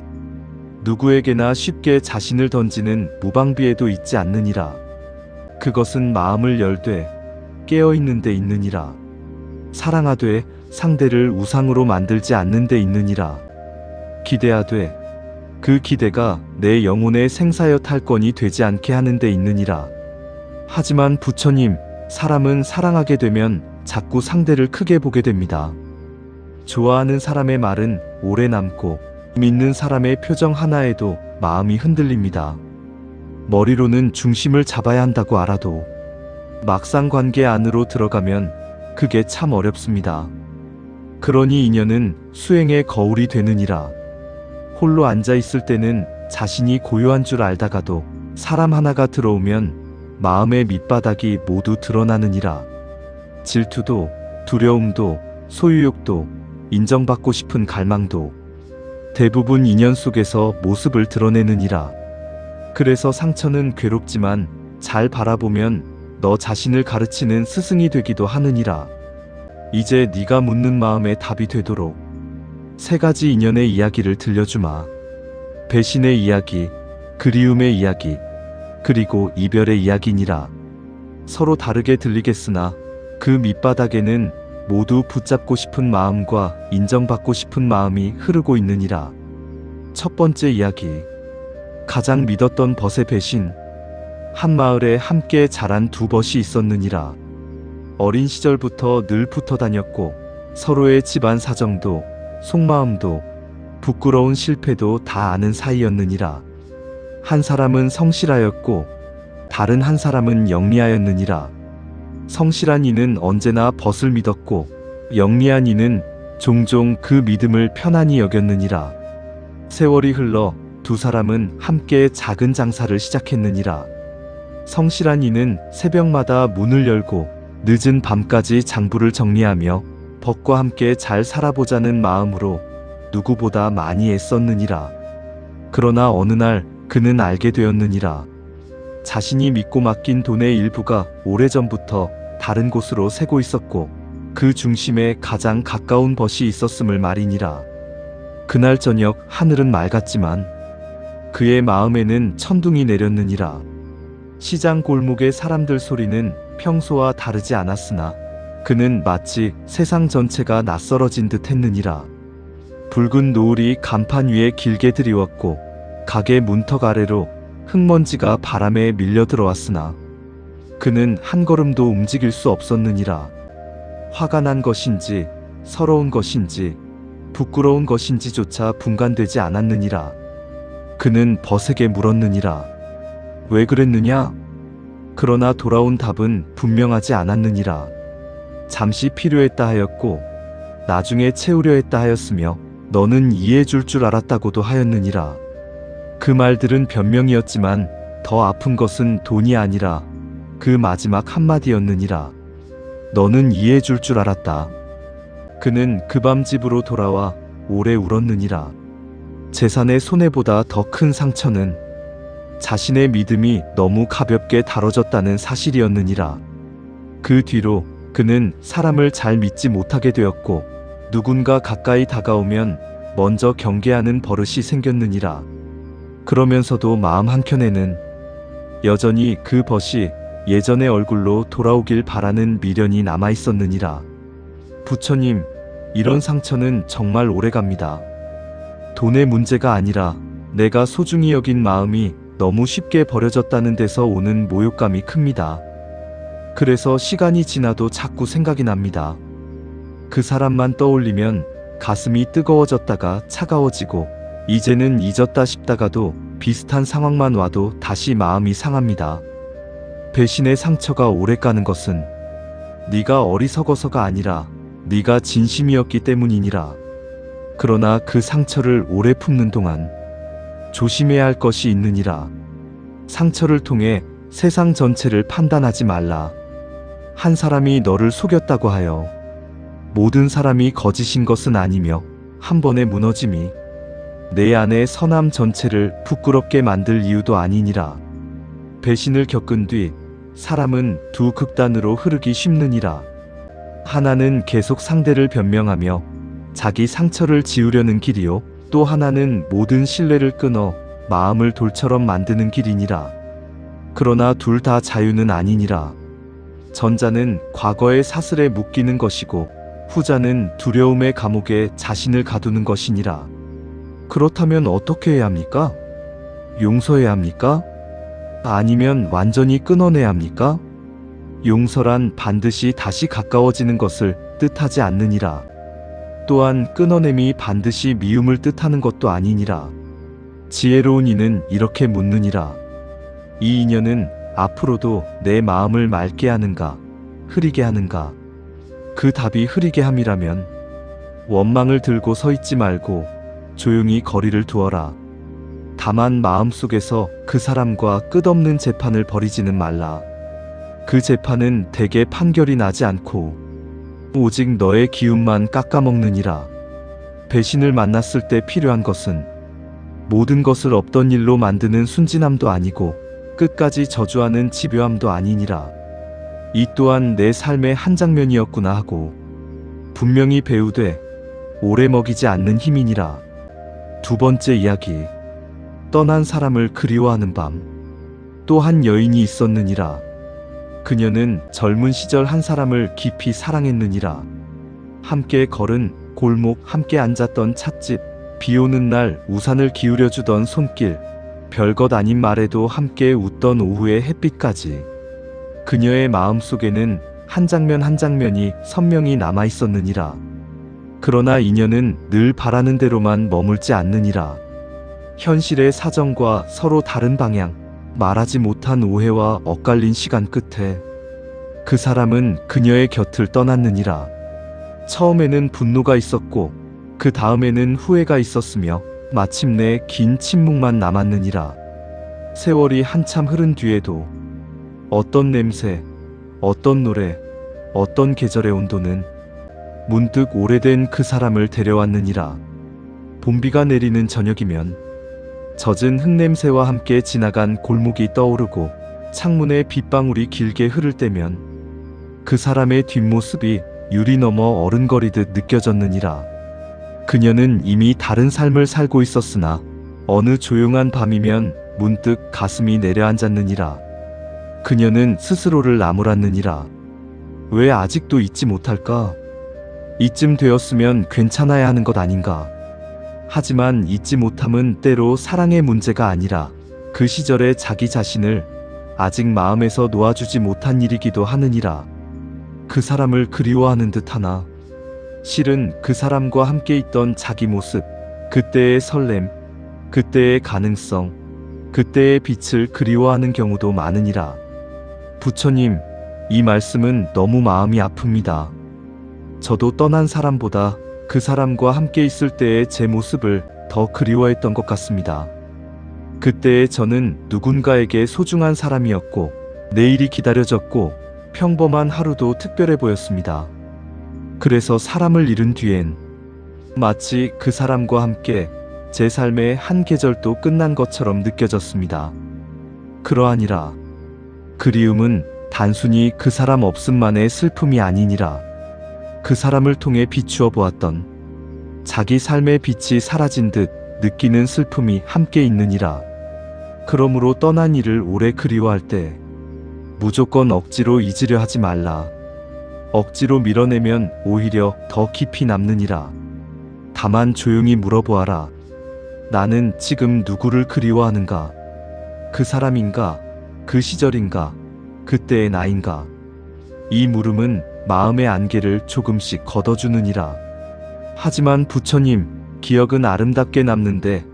누구에게나 쉽게 자신을 던지는 무방비에도 있지 않느니라. 그것은 마음을 열되 깨어있는 데 있느니라. 사랑하되 상대를 우상으로 만들지 않는 데 있느니라. 기대하되 그 기대가 내 영혼의 생사여 탈권이 되지 않게 하는 데 있느니라. 하지만 부처님, 사람은 사랑하게 되면 자꾸 상대를 크게 보게 됩니다. 좋아하는 사람의 말은 오래 남고 믿는 사람의 표정 하나에도 마음이 흔들립니다. 머리로는 중심을 잡아야 한다고 알아도 막상 관계 안으로 들어가면 그게 참 어렵습니다. 그러니 인연은 수행의 거울이 되느니라. 홀로 앉아 있을 때는 자신이 고요한 줄 알다가도 사람 하나가 들어오면 마음의 밑바닥이 모두 드러나느니라. 질투도, 두려움도, 소유욕도, 인정받고 싶은 갈망도 대부분 인연 속에서 모습을 드러내느니라. 그래서 상처는 괴롭지만 잘 바라보면 너 자신을 가르치는 스승이 되기도 하느니라. 이제 네가 묻는 마음의 답이 되도록 세 가지 인연의 이야기를 들려주마. 배신의 이야기, 그리움의 이야기, 그리고 이별의 이야기니라. 서로 다르게 들리겠으나 그 밑바닥에는 모두 붙잡고 싶은 마음과 인정받고 싶은 마음이 흐르고 있느니라. 첫 번째 이야기. 가장 믿었던 벗의 배신. 한 마을에 함께 자란 두 벗이 있었느니라. 어린 시절부터 늘 붙어 다녔고 서로의 집안 사정도 속마음도 부끄러운 실패도 다 아는 사이였느니라. 한 사람은 성실하였고 다른 한 사람은 영리하였느니라. 성실한 이는 언제나 벗을 믿었고 영리한 이는 종종 그 믿음을 편안히 여겼느니라. 세월이 흘러 두 사람은 함께 작은 장사를 시작했느니라. 성실한 이는 새벽마다 문을 열고 늦은 밤까지 장부를 정리하며 벗과 함께 잘 살아보자는 마음으로 누구보다 많이 애썼느니라. 그러나 어느 날 그는 알게 되었느니라. 자신이 믿고 맡긴 돈의 일부가 오래전부터 다른 곳으로 새고 있었고 그 중심에 가장 가까운 벗이 있었음을 말이니라. 그날 저녁 하늘은 맑았지만 그의 마음에는 천둥이 내렸느니라. 시장 골목의 사람들 소리는 평소와 다르지 않았으나 그는 마치 세상 전체가 낯설어진 듯 했느니라. 붉은 노을이 간판 위에 길게 드리웠고 가게 문턱 아래로 흙먼지가 바람에 밀려 들어왔으나 그는 한 걸음도 움직일 수 없었느니라. 화가 난 것인지 서러운 것인지 부끄러운 것인지조차 분간되지 않았느니라. 그는 벗에게 물었느니라. 왜 그랬느냐? 그러나 돌아온 답은 분명하지 않았느니라. 잠시 필요했다 하였고 나중에 채우려 했다 하였으며 너는 이해해 줄 줄 알았다고도 하였느니라. 그 말들은 변명이었지만 더 아픈 것은 돈이 아니라 그 마지막 한마디였느니라. 너는 이해해 줄 줄 알았다. 그는 그 밤 집으로 돌아와 오래 울었느니라. 재산의 손해보다 더 큰 상처는 자신의 믿음이 너무 가볍게 다뤄졌다는 사실이었느니라. 그 뒤로 그는 사람을 잘 믿지 못하게 되었고 누군가 가까이 다가오면 먼저 경계하는 버릇이 생겼느니라. 그러면서도 마음 한켠에는 여전히 그 벗이 예전의 얼굴로 돌아오길 바라는 미련이 남아 있었느니라. 부처님, 이런 상처는 정말 오래갑니다. 돈의 문제가 아니라 내가 소중히 여긴 마음이 너무 쉽게 버려졌다는 데서 오는 모욕감이 큽니다. 그래서 시간이 지나도 자꾸 생각이 납니다. 그 사람만 떠올리면 가슴이 뜨거워졌다가 차가워지고 이제는 잊었다 싶다가도 비슷한 상황만 와도 다시 마음이 상합니다. 배신의 상처가 오래 가는 것은 네가 어리석어서가 아니라 네가 진심이었기 때문이니라. 그러나 그 상처를 오래 품는 동안 조심해야 할 것이 있느니라. 상처를 통해 세상 전체를 판단하지 말라. 한 사람이 너를 속였다고 하여 모든 사람이 거짓인 것은 아니며 한 번의 무너짐이 내 안의 선함 전체를 부끄럽게 만들 이유도 아니니라. 배신을 겪은 뒤 사람은 두 극단으로 흐르기 쉽느니라. 하나는 계속 상대를 변명하며 자기 상처를 지우려는 길이요, 또 하나는 모든 신뢰를 끊어 마음을 돌처럼 만드는 길이니라. 그러나 둘 다 자유는 아니니라. 전자는 과거의 사슬에 묶이는 것이고 후자는 두려움의 감옥에 자신을 가두는 것이니라. 그렇다면 어떻게 해야 합니까? 용서해야 합니까? 아니면 완전히 끊어내야 합니까? 용서란 반드시 다시 가까워지는 것을 뜻하지 않느니라. 또한 끊어냄이 반드시 미움을 뜻하는 것도 아니니라. 지혜로운 이는 이렇게 묻느니라. 이 인연은 앞으로도 내 마음을 맑게 하는가, 흐리게 하는가? 그 답이 흐리게 함이라면 원망을 들고 서 있지 말고 조용히 거리를 두어라. 다만 마음속에서 그 사람과 끝없는 재판을 벌이지는 말라. 그 재판은 대개 판결이 나지 않고 오직 너의 기운만 깎아먹느니라. 배신을 만났을 때 필요한 것은 모든 것을 없던 일로 만드는 순진함도 아니고 끝까지 저주하는 집요함도 아니니라. 이 또한 내 삶의 한 장면이었구나 하고 분명히 배우되 오래 먹이지 않는 힘이니라. 두 번째 이야기. 떠난 사람을 그리워하는 밤. 또 한 여인이 있었느니라. 그녀는 젊은 시절 한 사람을 깊이 사랑했느니라. 함께 걸은 골목, 함께 앉았던 찻집, 비 오는 날 우산을 기울여주던 손길, 별것 아닌 말에도 함께 웃던 오후의 햇빛까지. 그녀의 마음속에는 한 장면 한 장면이 선명히 남아 있었느니라. 그러나 인연은 늘 바라는 대로만 머물지 않느니라. 현실의 사정과 서로 다른 방향, 말하지 못한 오해와 엇갈린 시간 끝에 그 사람은 그녀의 곁을 떠났느니라. 처음에는 분노가 있었고 그 다음에는 후회가 있었으며 마침내 긴 침묵만 남았느니라. 세월이 한참 흐른 뒤에도 어떤 냄새, 어떤 노래, 어떤 계절의 온도는 문득 오래된 그 사람을 데려왔느니라. 봄비가 내리는 저녁이면 젖은 흙냄새와 함께 지나간 골목이 떠오르고 창문에 빗방울이 길게 흐를 때면 그 사람의 뒷모습이 유리 너머 어른거리듯 느껴졌느니라. 그녀는 이미 다른 삶을 살고 있었으나 어느 조용한 밤이면 문득 가슴이 내려앉았느니라. 그녀는 스스로를 나무랐느니라. 왜 아직도 잊지 못할까? 이쯤 되었으면 괜찮아야 하는 것 아닌가? 하지만 잊지 못함은 때로 사랑의 문제가 아니라 그 시절의 자기 자신을 아직 마음에서 놓아주지 못한 일이기도 하느니라. 그 사람을 그리워하는 듯하나 실은 그 사람과 함께 있던 자기 모습, 그때의 설렘, 그때의 가능성, 그때의 빛을 그리워하는 경우도 많으니라. 부처님, 이 말씀은 너무 마음이 아픕니다. 저도 떠난 사람보다 그 사람과 함께 있을 때의 제 모습을 더 그리워했던 것 같습니다. 그때의 저는 누군가에게 소중한 사람이었고, 내일이 기다려졌고, 평범한 하루도 특별해 보였습니다. 그래서 사람을 잃은 뒤엔 마치 그 사람과 함께 제 삶의 한 계절도 끝난 것처럼 느껴졌습니다. 그러하니라. 그리움은 단순히 그 사람 없음만의 슬픔이 아니니라. 그 사람을 통해 비추어 보았던 자기 삶의 빛이 사라진 듯 느끼는 슬픔이 함께 있느니라. 그러므로 떠난 이를 오래 그리워할 때 무조건 억지로 잊으려 하지 말라. 억지로 밀어내면 오히려 더 깊이 남느니라. 다만 조용히 물어보아라. 나는 지금 누구를 그리워하는가? 그 사람인가? 그 시절인가? 그때의 나인가? 이 물음은 마음의 안개를 조금씩 걷어주느니라. 하지만 부처님, 기억은 아름답게 남는데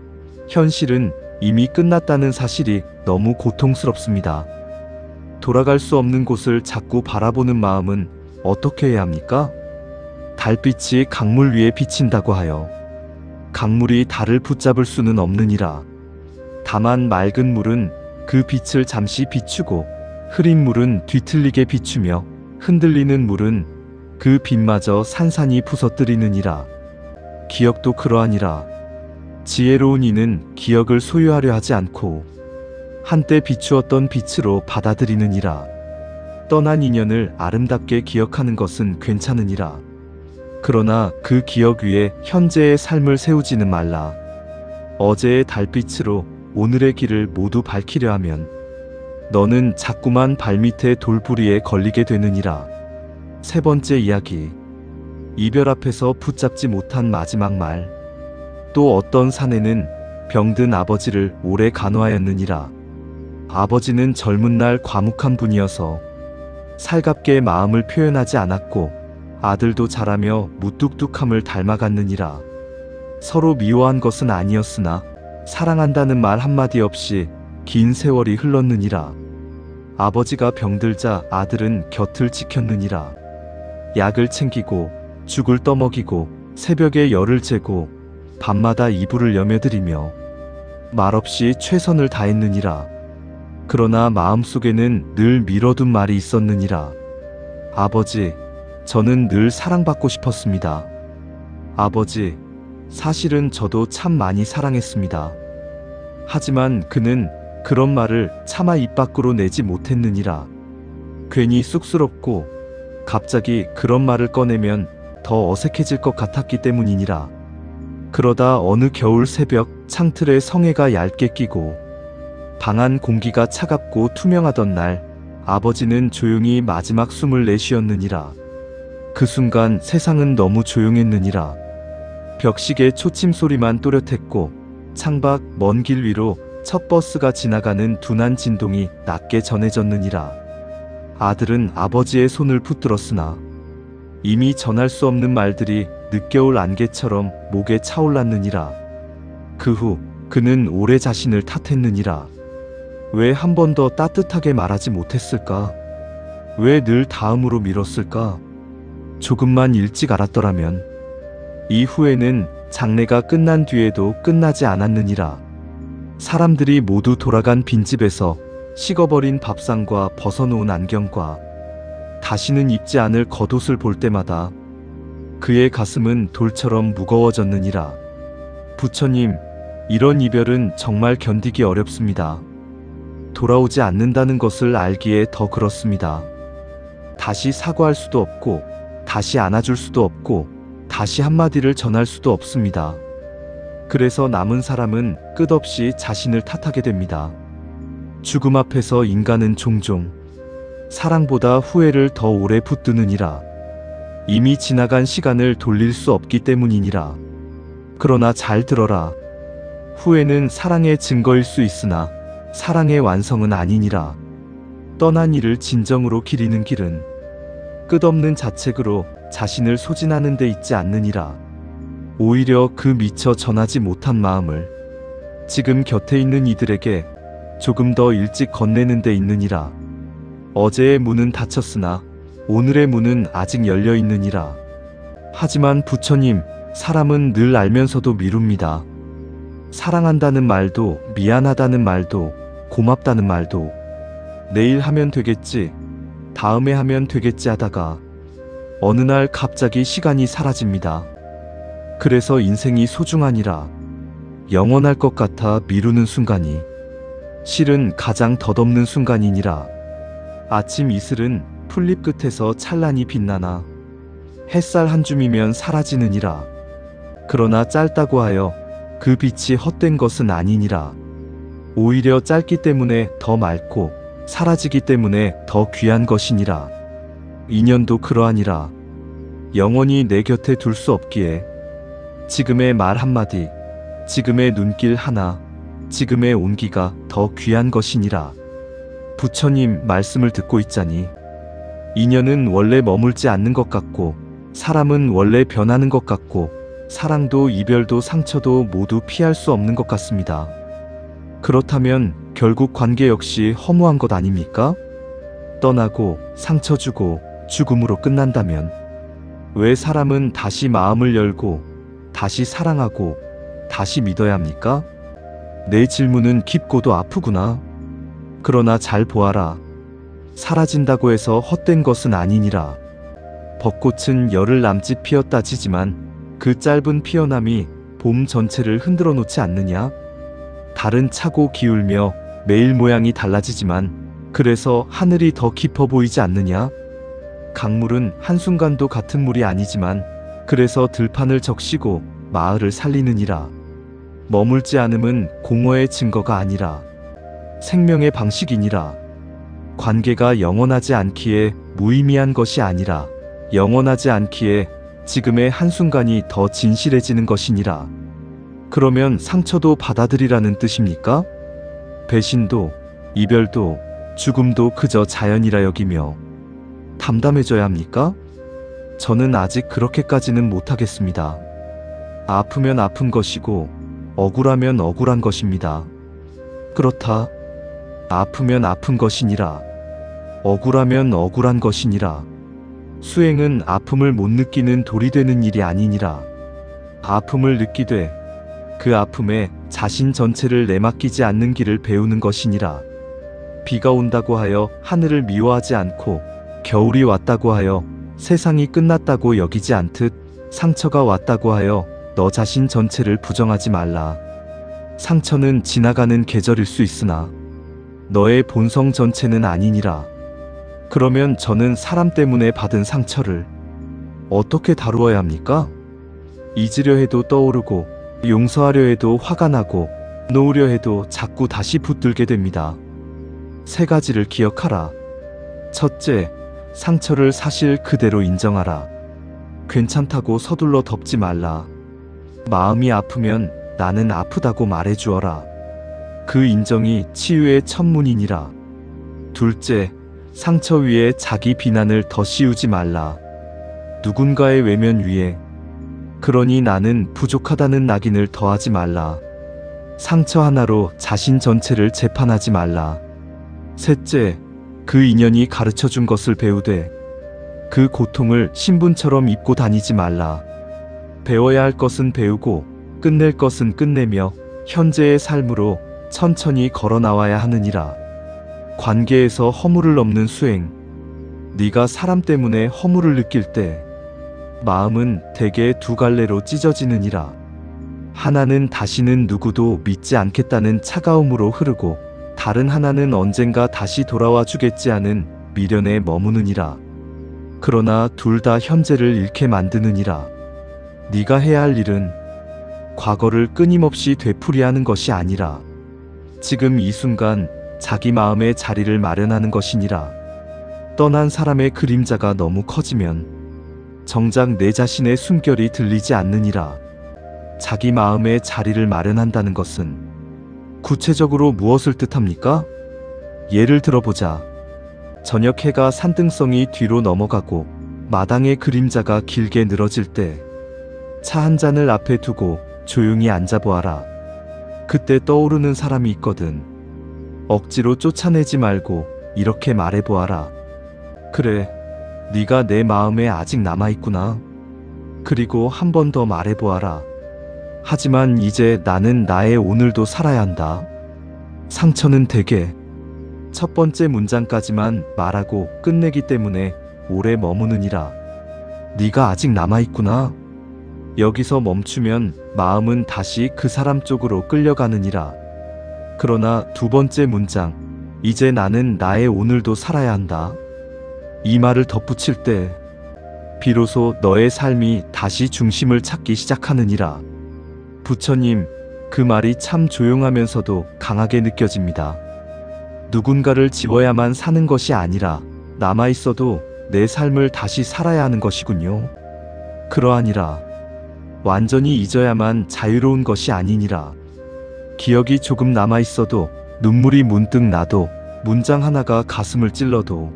현실은 이미 끝났다는 사실이 너무 고통스럽습니다. 돌아갈 수 없는 곳을 자꾸 바라보는 마음은 어떻게 해야 합니까? 달빛이 강물 위에 비친다고 하여 강물이 달을 붙잡을 수는 없느니라. 다만 맑은 물은 그 빛을 잠시 비추고 흐린 물은 뒤틀리게 비추며 흔들리는 물은 그 빛마저 산산이 부서뜨리느니라. 기억도 그러하니라. 지혜로운 이는 기억을 소유하려 하지 않고 한때 비추었던 빛으로 받아들이느니라. 떠난 인연을 아름답게 기억하는 것은 괜찮으니라. 그러나 그 기억 위에 현재의 삶을 세우지는 말라. 어제의 달빛으로 오늘의 길을 모두 밝히려 하면 너는 자꾸만 발밑에 돌부리에 걸리게 되느니라. 세 번째 이야기. 이별 앞에서 붙잡지 못한 마지막 말. 또 어떤 사내는 병든 아버지를 오래 간호하였느니라. 아버지는 젊은 날 과묵한 분이어서 살갑게 마음을 표현하지 않았고 아들도 자라며 무뚝뚝함을 닮아갔느니라. 서로 미워한 것은 아니었으나 사랑한다는 말 한마디 없이 긴 세월이 흘렀느니라. 아버지가 병들자 아들은 곁을 지켰느니라. 약을 챙기고 죽을 떠먹이고 새벽에 열을 재고 밤마다 이불을 여며드리며 말없이 최선을 다했느니라. 그러나 마음속에는 늘 미뤄둔 말이 있었느니라. 아버지, 저는 늘 사랑받고 싶었습니다. 아버지, 사실은 저도 참 많이 사랑했습니다. 하지만 그는 그런 말을 차마 입 밖으로 내지 못했느니라. 괜히 쑥스럽고 갑자기 그런 말을 꺼내면 더 어색해질 것 같았기 때문이니라. 그러다 어느 겨울 새벽 창틀에 성에가 얇게 끼고 방 안 공기가 차갑고 투명하던 날 아버지는 조용히 마지막 숨을 내쉬었느니라. 그 순간 세상은 너무 조용했느니라. 벽시계 초침 소리만 또렷했고 창밖 먼 길 위로 첫 버스가 지나가는 둔한 진동이 낮게 전해졌느니라. 아들은 아버지의 손을 붙들었으나 이미 전할 수 없는 말들이 늦겨울 안개처럼 목에 차올랐느니라. 그 후 그는 오래 자신을 탓했느니라. 왜 한 번 더 따뜻하게 말하지 못했을까? 왜 늘 다음으로 미뤘을까? 조금만 일찍 알았더라면. 이후에는 장례가 끝난 뒤에도 끝나지 않았느니라. 사람들이 모두 돌아간 빈집에서 식어버린 밥상과 벗어놓은 안경과 다시는 입지 않을 겉옷을 볼 때마다 그의 가슴은 돌처럼 무거워졌느니라. 부처님, 이런 이별은 정말 견디기 어렵습니다. 돌아오지 않는다는 것을 알기에 더 그렇습니다. 다시 사과할 수도 없고 다시 안아줄 수도 없고 다시 한마디를 전할 수도 없습니다. 그래서 남은 사람은 끝없이 자신을 탓하게 됩니다. 죽음 앞에서 인간은 종종 사랑보다 후회를 더 오래 붙드느니라. 이미 지나간 시간을 돌릴 수 없기 때문이니라. 그러나 잘 들어라. 후회는 사랑의 증거일 수 있으나 사랑의 완성은 아니니라. 떠난 이를 진정으로 기리는 길은 끝없는 자책으로 자신을 소진하는 데 있지 않느니라. 오히려 그 미처 전하지 못한 마음을 지금 곁에 있는 이들에게 조금 더 일찍 건네는 데 있느니라. 어제의 문은 닫혔으나 오늘의 문은 아직 열려 있느니라. 하지만 부처님, 사람은 늘 알면서도 미룹니다. 사랑한다는 말도, 미안하다는 말도, 고맙다는 말도, 내일 하면 되겠지, 다음에 하면 되겠지 하다가 어느 날 갑자기 시간이 사라집니다. 그래서 인생이 소중하니라. 영원할 것 같아 미루는 순간이 실은 가장 덧없는 순간이니라. 아침 이슬은 풀잎 끝에서 찬란히 빛나나 햇살 한 줌이면 사라지느니라. 그러나 짧다고 하여 그 빛이 헛된 것은 아니니라. 오히려 짧기 때문에 더 맑고 사라지기 때문에 더 귀한 것이니라. 인연도 그러하니라. 영원히 내 곁에 둘 수 없기에 지금의 말 한마디, 지금의 눈길 하나, 지금의 온기가 더 귀한 것이니라. 부처님 말씀을 듣고 있자니 인연은 원래 머물지 않는 것 같고, 사람은 원래 변하는 것 같고, 사랑도 이별도 상처도 모두 피할 수 없는 것 같습니다. 그렇다면 결국 관계 역시 허무한 것 아닙니까? 떠나고 상처 주고 죽음으로 끝난다면 왜 사람은 다시 마음을 열고 다시 사랑하고 다시 믿어야 합니까? 내 질문은 깊고도 아프구나. 그러나 잘 보아라. 사라진다고 해서 헛된 것은 아니니라. 벚꽃은 열흘 남짓 피었다 치지만 그 짧은 피어남이 봄 전체를 흔들어 놓지 않느냐? 달은 차고 기울며 매일 모양이 달라지지만 그래서 하늘이 더 깊어 보이지 않느냐? 강물은 한순간도 같은 물이 아니지만 그래서 들판을 적시고 마을을 살리느니라. 머물지 않음은 공허의 증거가 아니라 생명의 방식이니라. 관계가 영원하지 않기에 무의미한 것이 아니라 영원하지 않기에 지금의 한순간이 더 진실해지는 것이니라. 그러면 상처도 받아들이라는 뜻입니까? 배신도, 이별도, 죽음도 그저 자연이라 여기며 담담해져야 합니까? 저는 아직 그렇게까지는 못하겠습니다. 아프면 아픈 것이고 억울하면 억울한 것입니다. 그렇다. 아프면 아픈 것이니라. 억울하면 억울한 것이니라. 수행은 아픔을 못 느끼는 돌이 되는 일이 아니니라. 아픔을 느끼되 그 아픔에 자신 전체를 내맡기지 않는 길을 배우는 것이니라. 비가 온다고 하여 하늘을 미워하지 않고 겨울이 왔다고 하여 세상이 끝났다고 여기지 않듯 상처가 왔다고 하여 너 자신 전체를 부정하지 말라. 상처는 지나가는 계절일 수 있으나 너의 본성 전체는 아니니라. 그러면 저는 사람 때문에 받은 상처를 어떻게 다루어야 합니까? 잊으려 해도 떠오르고 용서하려 해도 화가 나고 놓으려 해도 자꾸 다시 붙들게 됩니다. 세 가지를 기억하라. 첫째, 상처를 사실 그대로 인정하라. 괜찮다고 서둘러 덮지 말라. 마음이 아프면 나는 아프다고 말해주어라. 그 인정이 치유의 첫문이니라. 둘째, 상처 위에 자기 비난을 더 씌우지 말라. 누군가의 외면 위에 그러니 나는 부족하다는 낙인을 더하지 말라. 상처 하나로 자신 전체를 재판하지 말라. 셋째, 그 인연이 가르쳐준 것을 배우되 그 고통을 신분처럼 입고 다니지 말라. 배워야 할 것은 배우고 끝낼 것은 끝내며 현재의 삶으로 천천히 걸어 나와야 하느니라. 관계에서 허물을 넘는 수행. 네가 사람 때문에 허물을 느낄 때 마음은 대개 두 갈래로 찢어지느니라. 하나는 다시는 누구도 믿지 않겠다는 차가움으로 흐르고 다른 하나는 언젠가 다시 돌아와 주겠지 하는 미련에 머무느니라. 그러나 둘 다 현재를 잃게 만드느니라. 네가 해야 할 일은 과거를 끊임없이 되풀이하는 것이 아니라 지금 이 순간 자기 마음의 자리를 마련하는 것이니라. 떠난 사람의 그림자가 너무 커지면 정작 내 자신의 숨결이 들리지 않느니라. 자기 마음의 자리를 마련한다는 것은 구체적으로 무엇을 뜻합니까? 예를 들어보자. 저녁 해가 산등성이 뒤로 넘어가고 마당의 그림자가 길게 늘어질 때 차 한 잔을 앞에 두고 조용히 앉아보아라. 그때 떠오르는 사람이 있거든. 억지로 쫓아내지 말고 이렇게 말해보아라. 그래, 네가 내 마음에 아직 남아있구나. 그리고 한 번 더 말해보아라. 하지만 이제 나는 나의 오늘도 살아야 한다. 상처는 대개 첫 번째 문장까지만 말하고 끝내기 때문에 오래 머무느니라. 네가 아직 남아있구나. 여기서 멈추면 마음은 다시 그 사람 쪽으로 끌려가느니라. 그러나 두 번째 문장, 이제 나는 나의 오늘도 살아야 한다. 이 말을 덧붙일 때 비로소 너의 삶이 다시 중심을 찾기 시작하느니라. 부처님, 그 말이 참 조용하면서도 강하게 느껴집니다. 누군가를 지워야만 사는 것이 아니라 남아있어도 내 삶을 다시 살아야 하는 것이군요. 그러하니라. 완전히 잊어야만 자유로운 것이 아니니라. 기억이 조금 남아있어도 눈물이 문득 나도 문장 하나가 가슴을 찔러도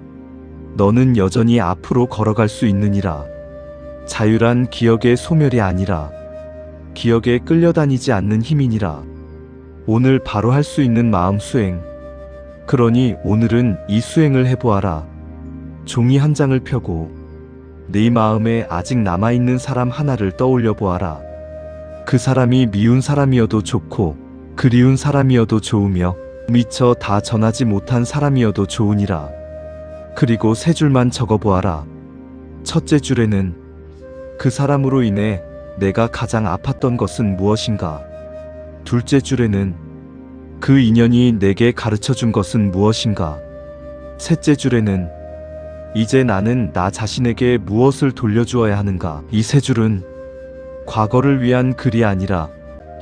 너는 여전히 앞으로 걸어갈 수 있느니라. 자유란 기억의 소멸이 아니라 기억에 끌려다니지 않는 힘이니라. 오늘 바로 할 수 있는 마음 수행. 그러니 오늘은 이 수행을 해보아라. 종이 한 장을 펴고 네 마음에 아직 남아있는 사람 하나를 떠올려 보아라. 그 사람이 미운 사람이어도 좋고 그리운 사람이어도 좋으며 미처 다 전하지 못한 사람이어도 좋으니라. 그리고 세 줄만 적어보아라. 첫째 줄에는 그 사람으로 인해 내가 가장 아팠던 것은 무엇인가. 둘째 줄에는 그 인연이 내게 가르쳐준 것은 무엇인가. 셋째 줄에는 이제 나는 나 자신에게 무엇을 돌려주어야 하는가. 이 세 줄은 과거를 위한 글이 아니라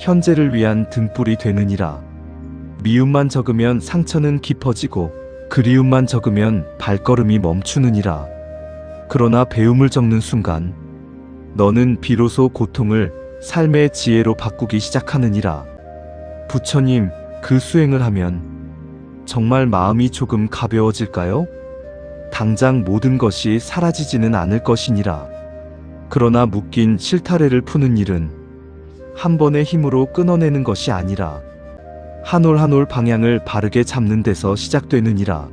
현재를 위한 등불이 되느니라. 미움만 적으면 상처는 깊어지고 그리움만 적으면 발걸음이 멈추느니라. 그러나 배움을 적는 순간 너는 비로소 고통을 삶의 지혜로 바꾸기 시작하느니라. 부처님, 그 수행을 하면 정말 마음이 조금 가벼워질까요? 당장 모든 것이 사라지지는 않을 것이니라. 그러나 묶인 실타래를 푸는 일은 한 번의 힘으로 끊어내는 것이 아니라 한 올 한 올 방향을 바르게 잡는 데서 시작되느니라.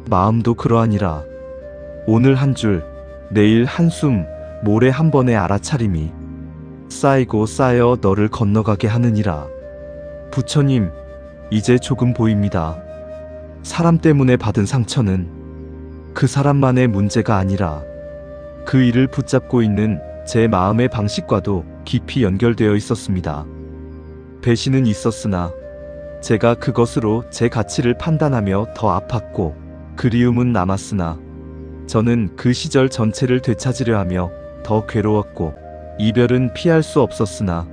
마음도 그러하니라. 오늘 한 줄, 내일 한숨, 모레 한 번의 알아차림이 쌓이고 쌓여 너를 건너가게 하느니라. 부처님, 이제 조금 보입니다. 사람 때문에 받은 상처는 그 사람만의 문제가 아니라 그 일을 붙잡고 있는 제 마음의 방식과도 깊이 연결되어 있었습니다. 배신은 있었으나 제가 그것으로 제 가치를 판단하며 더 아팠고 그리움은 남았으나 저는 그 시절 전체를 되찾으려 하며 더 괴로웠고 이별은 피할 수 없었으나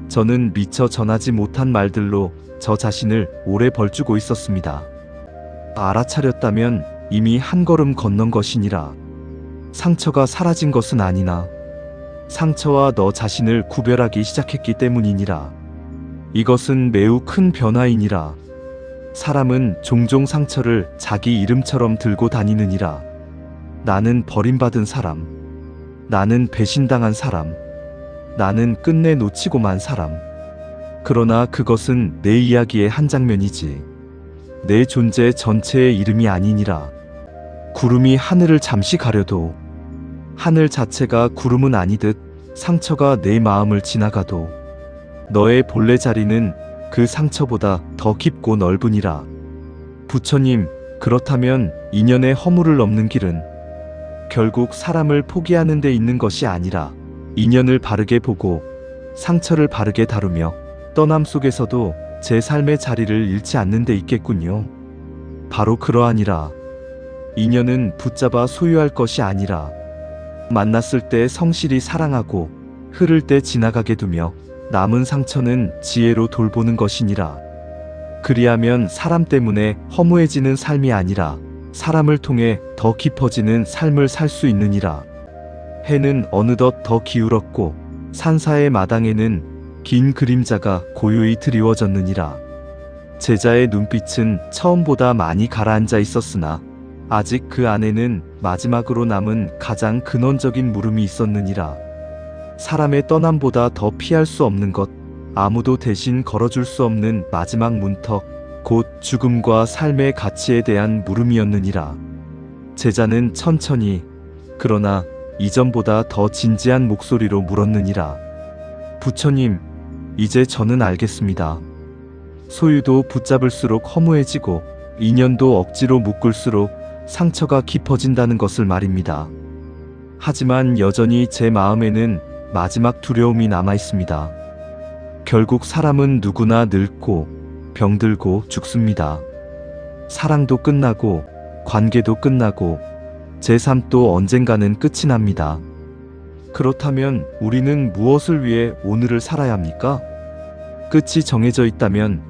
저는 미처 전하지 못한 말들로 저 자신을 오래 벌주고 있었습니다. 알아차렸다면 이미 한 걸음 건넌 것이니라. 상처가 사라진 것은 아니나 상처와 너 자신을 구별하기 시작했기 때문이니라. 이것은 매우 큰 변화이니라. 사람은 종종 상처를 자기 이름처럼 들고 다니느니라. 나는 버림받은 사람, 나는 배신당한 사람, 나는 끝내 놓치고 만 사람. 그러나 그것은 내 이야기의 한 장면이지 내 존재 전체의 이름이 아니니라. 구름이 하늘을 잠시 가려도 하늘 자체가 구름은 아니듯 상처가 내 마음을 지나가도 너의 본래 자리는 그 상처보다 더 깊고 넓으니라. 부처님, 그렇다면 인연의 허물을 넘는 길은 결국 사람을 포기하는 데 있는 것이 아니라 인연을 바르게 보고 상처를 바르게 다루며 떠남 속에서도 제 삶의 자리를 잃지 않는 데 있겠군요. 바로 그러하니라. 인연은 붙잡아 소유할 것이 아니라 만났을 때 성실히 사랑하고 흐를 때 지나가게 두며 남은 상처는 지혜로 돌보는 것이니라. 그리하면 사람 때문에 허무해지는 삶이 아니라 사람을 통해 더 깊어지는 삶을 살 수 있느니라. 해는 어느덧 더 기울었고 산사의 마당에는 긴 그림자가 고요히 드리워졌느니라. 제자의 눈빛은 처음보다 많이 가라앉아 있었으나 아직 그 안에는 마지막으로 남은 가장 근원적인 물음이 있었느니라. 사람의 떠남보다 더 피할 수 없는 것, 아무도 대신 걸어줄 수 없는 마지막 문턱, 곧 죽음과 삶의 가치에 대한 물음이었느니라. 제자는 천천히, 그러나 이전보다 더 진지한 목소리로 물었느니라. 부처님, 이제 저는 알겠습니다. 소유도 붙잡을수록 허무해지고 인연도 억지로 묶을수록 상처가 깊어진다는 것을 말입니다. 하지만 여전히 제 마음에는 마지막 두려움이 남아 있습니다. 결국 사람은 누구나 늙고 병들고 죽습니다. 사랑도 끝나고 관계도 끝나고 제 삶도 언젠가는 끝이 납니다. 그렇다면 우리는 무엇을 위해 오늘을 살아야 합니까? 끝이 정해져 있다면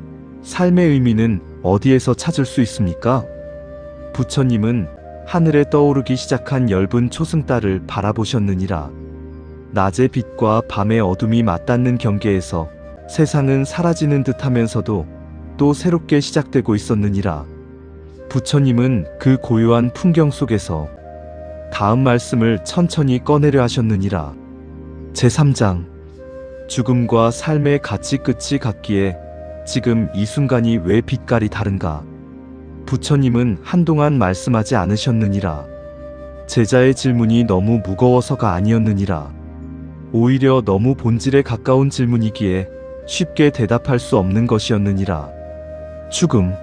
삶의 의미는 어디에서 찾을 수 있습니까? 부처님은 하늘에 떠오르기 시작한 엷은 초승달을 바라보셨느니라. 낮의 빛과 밤의 어둠이 맞닿는 경계에서 세상은 사라지는 듯 하면서도 또 새롭게 시작되고 있었느니라. 부처님은 그 고요한 풍경 속에서 다음 말씀을 천천히 꺼내려 하셨느니라. 제3장 죽음과 삶의 가치 끝이 같기에 지금 이 순간이 왜 빛깔이 다른가? 부처님은 한동안 말씀하지 않으셨느니라. 제자의 질문이 너무 무거워서가 아니었느니라. 오히려 너무 본질에 가까운 질문이기에 쉽게 대답할 수 없는 것이었느니라. 죽음.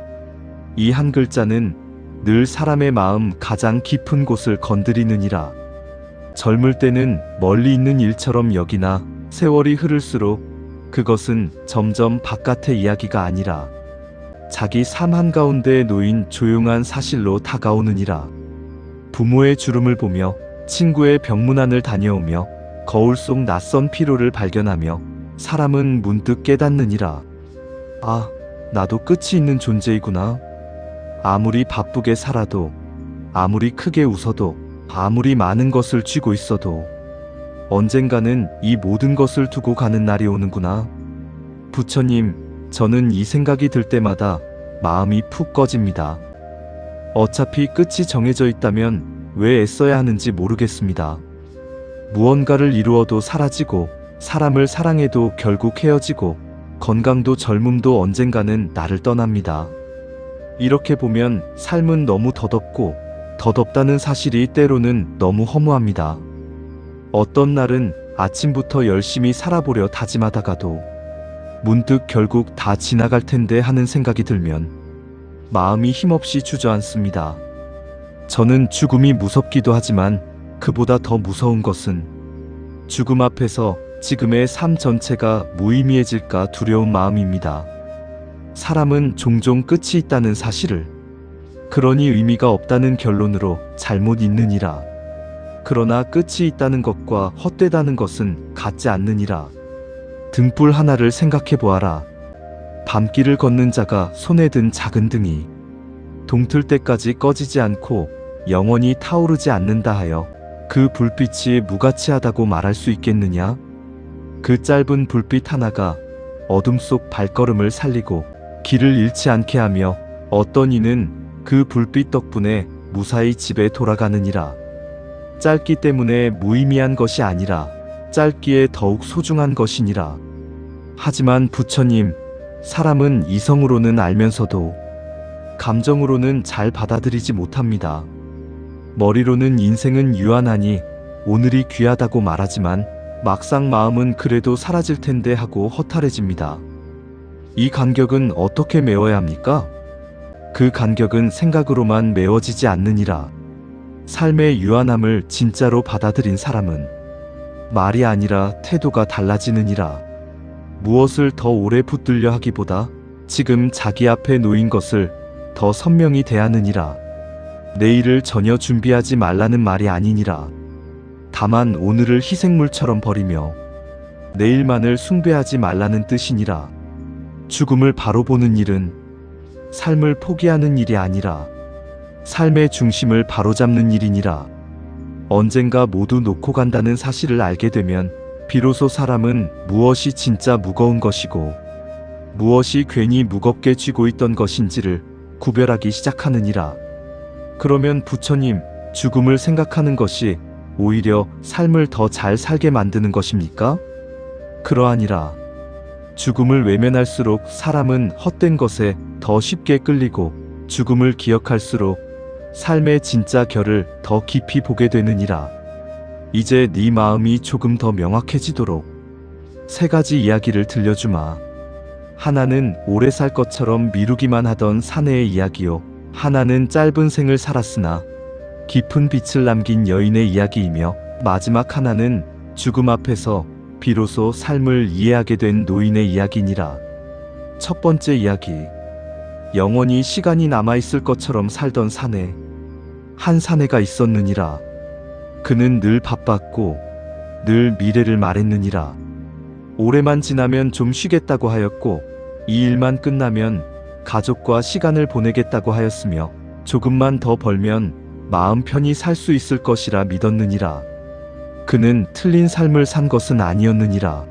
이 한 글자는 늘 사람의 마음 가장 깊은 곳을 건드리느니라. 젊을 때는 멀리 있는 일처럼 여기나 세월이 흐를수록 그것은 점점 바깥의 이야기가 아니라 자기 삶 한가운데에 놓인 조용한 사실로 다가오느니라. 부모의 주름을 보며 친구의 병문안을 다녀오며 거울 속 낯선 피로를 발견하며 사람은 문득 깨닫느니라. 아, 나도 끝이 있는 존재이구나. 아무리 바쁘게 살아도, 아무리 크게 웃어도, 아무리 많은 것을 쥐고 있어도 언젠가는 이 모든 것을 두고 가는 날이 오는구나. 부처님, 저는 이 생각이 들 때마다 마음이 푹 꺼집니다. 어차피 끝이 정해져 있다면 왜 애써야 하는지 모르겠습니다. 무언가를 이루어도 사라지고, 사람을 사랑해도 결국 헤어지고, 건강도 젊음도 언젠가는 나를 떠납니다. 이렇게 보면 삶은 너무 더덥고, 더덥다는 사실이 때로는 너무 허무합니다. 어떤 날은 아침부터 열심히 살아보려 다짐하다가도 문득 결국 다 지나갈 텐데 하는 생각이 들면 마음이 힘없이 주저앉습니다. 저는 죽음이 무섭기도 하지만 그보다 더 무서운 것은 죽음 앞에서 지금의 삶 전체가 무의미해질까 두려운 마음입니다. 사람은 종종 끝이 있다는 사실을, 그러니 의미가 없다는 결론으로 잘못 잊느니라. 그러나 끝이 있다는 것과 헛되다는 것은 같지 않느니라. 등불 하나를 생각해 보아라. 밤길을 걷는 자가 손에 든 작은 등이 동틀 때까지 꺼지지 않고 영원히 타오르지 않는다 하여 그 불빛이 무가치하다고 말할 수 있겠느냐? 그 짧은 불빛 하나가 어둠 속 발걸음을 살리고 길을 잃지 않게 하며 어떤 이는 그 불빛 덕분에 무사히 집에 돌아가느니라. 짧기 때문에 무의미한 것이 아니라 짧기에 더욱 소중한 것이니라. 하지만 부처님, 사람은 이성으로는 알면서도 감정으로는 잘 받아들이지 못합니다. 머리로는 인생은 유한하니 오늘이 귀하다고 말하지만 막상 마음은 그래도 사라질 텐데 하고 허탈해집니다. 이 간격은 어떻게 메워야 합니까? 그 간격은 생각으로만 메워지지 않느니라. 삶의 유한함을 진짜로 받아들인 사람은 말이 아니라 태도가 달라지느니라. 무엇을 더 오래 붙들려 하기보다 지금 자기 앞에 놓인 것을 더 선명히 대하느니라. 내일을 전혀 준비하지 말라는 말이 아니니라. 다만 오늘을 희생물처럼 버리며 내일만을 숭배하지 말라는 뜻이니라. 죽음을 바로 보는 일은 삶을 포기하는 일이 아니라 삶의 중심을 바로잡는 일이니라. 언젠가 모두 놓고 간다는 사실을 알게 되면 비로소 사람은 무엇이 진짜 무거운 것이고 무엇이 괜히 무겁게 쥐고 있던 것인지를 구별하기 시작하느니라. 그러면 부처님, 죽음을 생각하는 것이 오히려 삶을 더 잘 살게 만드는 것입니까? 그러하니라. 죽음을 외면할수록 사람은 헛된 것에 더 쉽게 끌리고 죽음을 기억할수록 삶의 진짜 결을 더 깊이 보게 되느니라. 이제 네 마음이 조금 더 명확해지도록 세 가지 이야기를 들려주마. 하나는 오래 살 것처럼 미루기만 하던 사내의 이야기요. 하나는 짧은 생을 살았으나 깊은 빛을 남긴 여인의 이야기이며 마지막 하나는 죽음 앞에서 비로소 삶을 이해하게 된 노인의 이야기니라. 첫 번째 이야기. 영원히 시간이 남아있을 것처럼 살던 사내. 한 사내가 있었느니라. 그는 늘 바빴고 늘 미래를 말했느니라. 올해만 지나면 좀 쉬겠다고 하였고 이 일만 끝나면 가족과 시간을 보내겠다고 하였으며 조금만 더 벌면 마음 편히 살 수 있을 것이라 믿었느니라. 그는 틀린 삶을 산 것은 아니었느니라.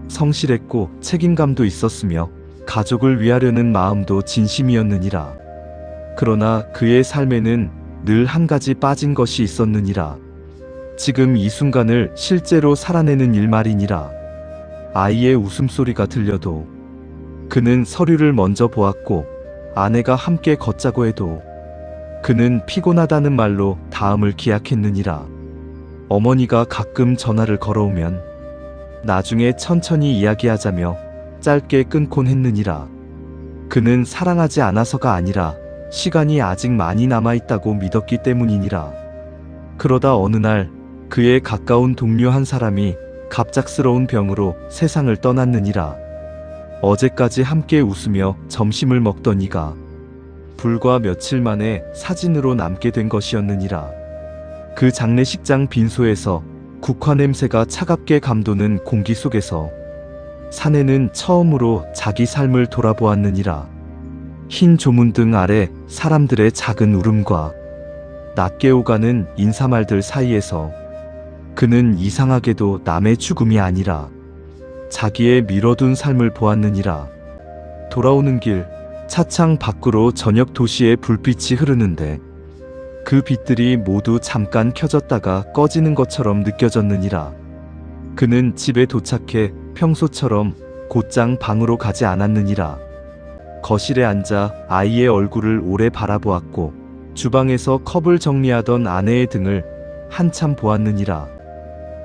성실했고 책임감도 있었으며 가족을 위하려는 마음도 진심이었느니라. 그러나 그의 삶에는 늘 한 가지 빠진 것이 있었느니라. 지금 이 순간을 실제로 살아내는 일 말이니라. 아이의 웃음소리가 들려도 그는 서류를 먼저 보았고 아내가 함께 걷자고 해도 그는 피곤하다는 말로 다음을 기약했느니라. 어머니가 가끔 전화를 걸어오면 나중에 천천히 이야기하자며 짧게 끊곤 했느니라. 그는 사랑하지 않아서가 아니라 시간이 아직 많이 남아있다고 믿었기 때문이니라. 그러다 어느 날 그의 가까운 동료 한 사람이 갑작스러운 병으로 세상을 떠났느니라. 어제까지 함께 웃으며 점심을 먹던 이가 불과 며칠 만에 사진으로 남게 된 것이었느니라. 그 장례식장 빈소에서 국화 냄새가 차갑게 감도는 공기 속에서 사내는 처음으로 자기 삶을 돌아보았느니라. 흰 조문등 아래 사람들의 작은 울음과 낮게 오가는 인사말들 사이에서 그는 이상하게도 남의 죽음이 아니라 자기의 미뤄둔 삶을 보았느니라. 돌아오는 길 차창 밖으로 저녁 도시의 불빛이 흐르는데 그 빛들이 모두 잠깐 켜졌다가 꺼지는 것처럼 느껴졌느니라. 그는 집에 도착해 평소처럼 곧장 방으로 가지 않았느니라. 거실에 앉아 아이의 얼굴을 오래 바라보았고 주방에서 컵을 정리하던 아내의 등을 한참 보았느니라.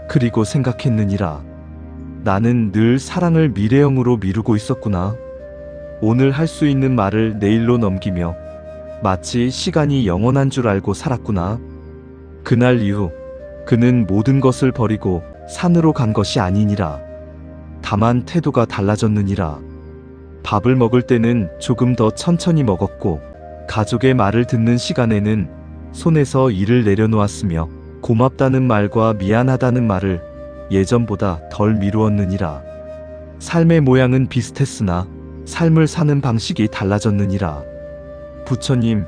그리고 생각했느니라. 나는 늘 사랑을 미래형으로 미루고 있었구나. 오늘 할 수 있는 말을 내일로 넘기며 마치 시간이 영원한 줄 알고 살았구나. 그날 이후 그는 모든 것을 버리고 산으로 간 것이 아니니라. 다만 태도가 달라졌느니라. 밥을 먹을 때는 조금 더 천천히 먹었고 가족의 말을 듣는 시간에는 손에서 일을 내려놓았으며 고맙다는 말과 미안하다는 말을 예전보다 덜 미루었느니라. 삶의 모양은 비슷했으나 삶을 사는 방식이 달라졌느니라. 부처님,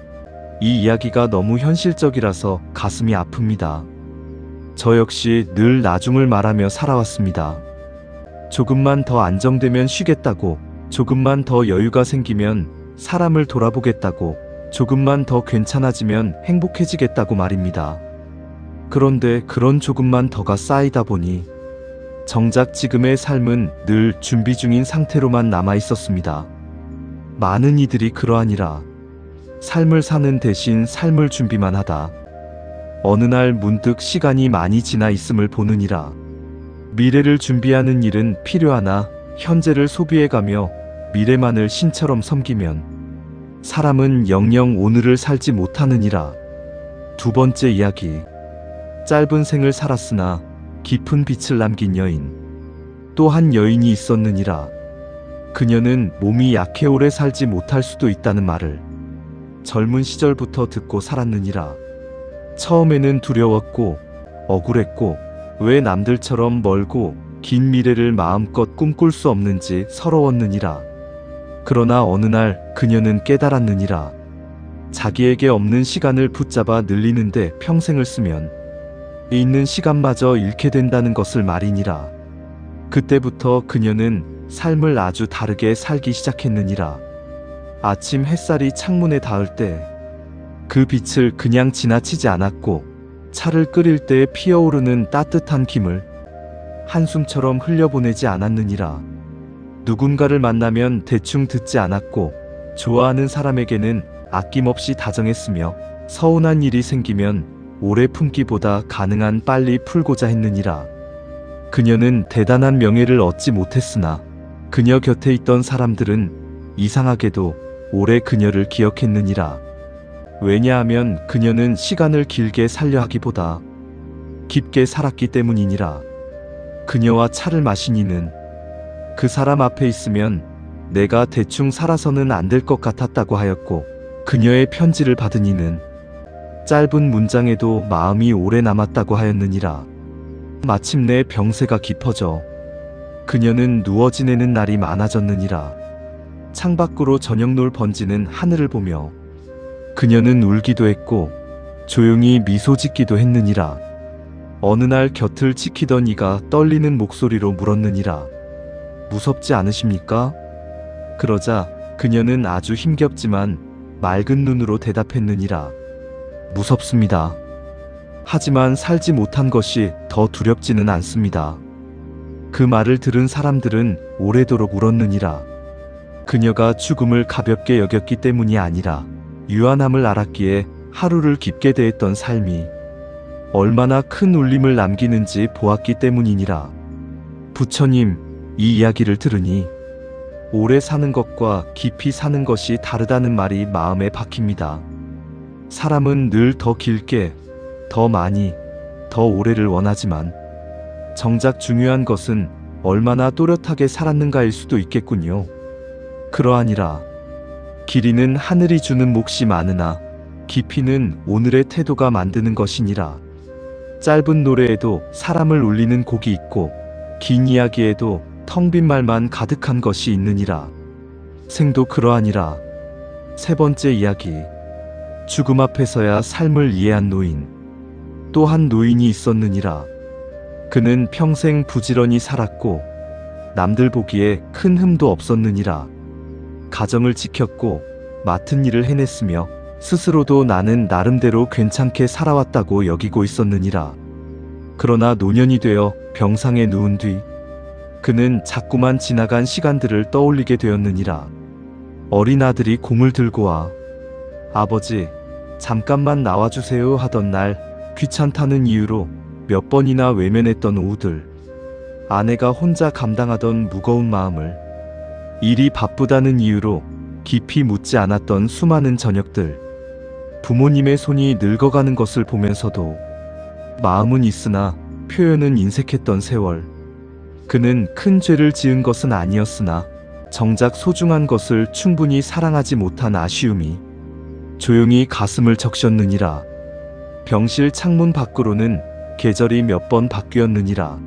이 이야기가 너무 현실적이라서 가슴이 아픕니다. 저 역시 늘 나중을 말하며 살아왔습니다. 조금만 더 안정되면 쉬겠다고, 조금만 더 여유가 생기면 사람을 돌아보겠다고, 조금만 더 괜찮아지면 행복해지겠다고 말입니다. 그런데 그런 조금만 더가 쌓이다 보니 정작 지금의 삶은 늘 준비 중인 상태로만 남아 있었습니다. 많은 이들이 그러하니라. 삶을 사는 대신 삶을 준비만 하다. 어느 날 문득 시간이 많이 지나 있음을 보느니라. 미래를 준비하는 일은 필요하나 현재를 소비해가며 미래만을 신처럼 섬기면 사람은 영영 오늘을 살지 못하느니라. 두 번째 이야기. 짧은 생을 살았으나 깊은 빛을 남긴 여인. 또 한 여인이 있었느니라. 그녀는 몸이 약해 오래 살지 못할 수도 있다는 말을 젊은 시절부터 듣고 살았느니라. 처음에는 두려웠고 억울했고 왜 남들처럼 멀고 긴 미래를 마음껏 꿈꿀 수 없는지 서러웠느니라. 그러나 어느 날 그녀는 깨달았느니라. 자기에게 없는 시간을 붙잡아 늘리는데 평생을 쓰면 있는 시간마저 잃게 된다는 것을 말이니라. 그때부터 그녀는 삶을 아주 다르게 살기 시작했느니라. 아침 햇살이 창문에 닿을 때 그 빛을 그냥 지나치지 않았고 차를 끓일 때 피어오르는 따뜻한 김을 한숨처럼 흘려보내지 않았느니라. 누군가를 만나면 대충 듣지 않았고 좋아하는 사람에게는 아낌없이 다정했으며 서운한 일이 생기면 오래 품기보다 가능한 빨리 풀고자 했느니라. 그녀는 대단한 명예를 얻지 못했으나 그녀 곁에 있던 사람들은 이상하게도 오래 그녀를 기억했느니라. 왜냐하면 그녀는 시간을 길게 살려 하기보다 깊게 살았기 때문이니라. 그녀와 차를 마신 이는 그 사람 앞에 있으면 내가 대충 살아서는 안 될 것 같았다고 하였고, 그녀의 편지를 받은 이는 짧은 문장에도 마음이 오래 남았다고 하였느니라. 마침내 병세가 깊어져 그녀는 누워 지내는 날이 많아졌느니라. 창밖으로 저녁놀 번지는 하늘을 보며 그녀는 울기도 했고 조용히 미소 짓기도 했느니라. 어느 날 곁을 지키던 이가 떨리는 목소리로 물었느니라. 무섭지 않으십니까? 그러자 그녀는 아주 힘겹지만 맑은 눈으로 대답했느니라. 무섭습니다. 하지만 살지 못한 것이 더 두렵지는 않습니다. 그 말을 들은 사람들은 오래도록 울었느니라. 그녀가 죽음을 가볍게 여겼기 때문이 아니라 유한함을 알았기에 하루를 깊게 대했던 삶이 얼마나 큰 울림을 남기는지 보았기 때문이니라. 부처님, 이 이야기를 들으니 오래 사는 것과 깊이 사는 것이 다르다는 말이 마음에 박힙니다. 사람은 늘 더 길게, 더 많이, 더 오래를 원하지만 정작 중요한 것은 얼마나 또렷하게 살았는가일 수도 있겠군요. 그러하니라. 길이는 하늘이 주는 몫이 많으나 깊이는 오늘의 태도가 만드는 것이니라. 짧은 노래에도 사람을 울리는 곡이 있고 긴 이야기에도 텅 빈 말만 가득한 것이 있느니라. 생도 그러하니라. 세 번째 이야기. 죽음 앞에서야 삶을 이해한 노인. 또 한 노인이 있었느니라. 그는 평생 부지런히 살았고 남들 보기에 큰 흠도 없었느니라. 가정을 지켰고 맡은 일을 해냈으며 스스로도 나는 나름대로 괜찮게 살아왔다고 여기고 있었느니라. 그러나 노년이 되어 병상에 누운 뒤 그는 자꾸만 지나간 시간들을 떠올리게 되었느니라. 어린 아들이 공을 들고 와 아버지, 잠깐만 나와주세요 하던 날 귀찮다는 이유로 몇 번이나 외면했던 오후들, 아내가 혼자 감당하던 무거운 마음을 일이 바쁘다는 이유로 깊이 묻지 않았던 수많은 저녁들, 부모님의 손이 늙어가는 것을 보면서도 마음은 있으나 표현은 인색했던 세월. 그는 큰 죄를 지은 것은 아니었으나 정작 소중한 것을 충분히 사랑하지 못한 아쉬움이 조용히 가슴을 적셨느니라. 병실 창문 밖으로는 계절이 몇 번 바뀌었느니라.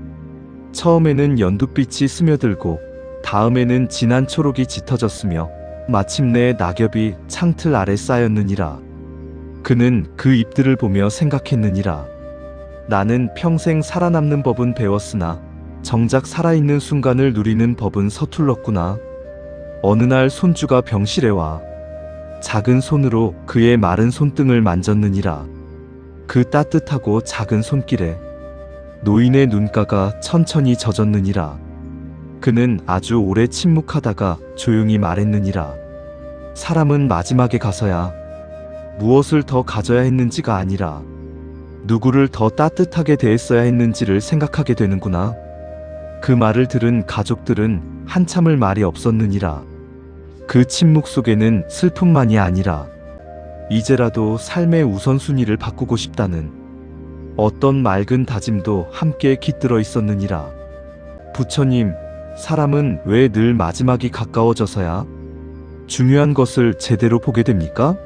처음에는 연두빛이 스며들고 다음에는 진한 초록이 짙어졌으며 마침내 낙엽이 창틀 아래 쌓였느니라. 그는 그 잎들을 보며 생각했느니라. 나는 평생 살아남는 법은 배웠으나 정작 살아있는 순간을 누리는 법은 서툴렀구나. 어느 날 손주가 병실에 와 작은 손으로 그의 마른 손등을 만졌느니라. 그 따뜻하고 작은 손길에 노인의 눈가가 천천히 젖었느니라. 그는 아주 오래 침묵하다가 조용히 말했느니라. 사람은 마지막에 가서야 무엇을 더 가져야 했는지가 아니라 누구를 더 따뜻하게 대했어야 했는지를 생각하게 되는구나. 그 말을 들은 가족들은 한참을 말이 없었느니라. 그 침묵 속에는 슬픔만이 아니라 이제라도 삶의 우선순위를 바꾸고 싶다는 어떤 맑은 다짐도 함께 깃들어 있었느니라. 부처님, 사람은 왜 늘 마지막이 가까워져서야 중요한 것을 제대로 보게 됩니까?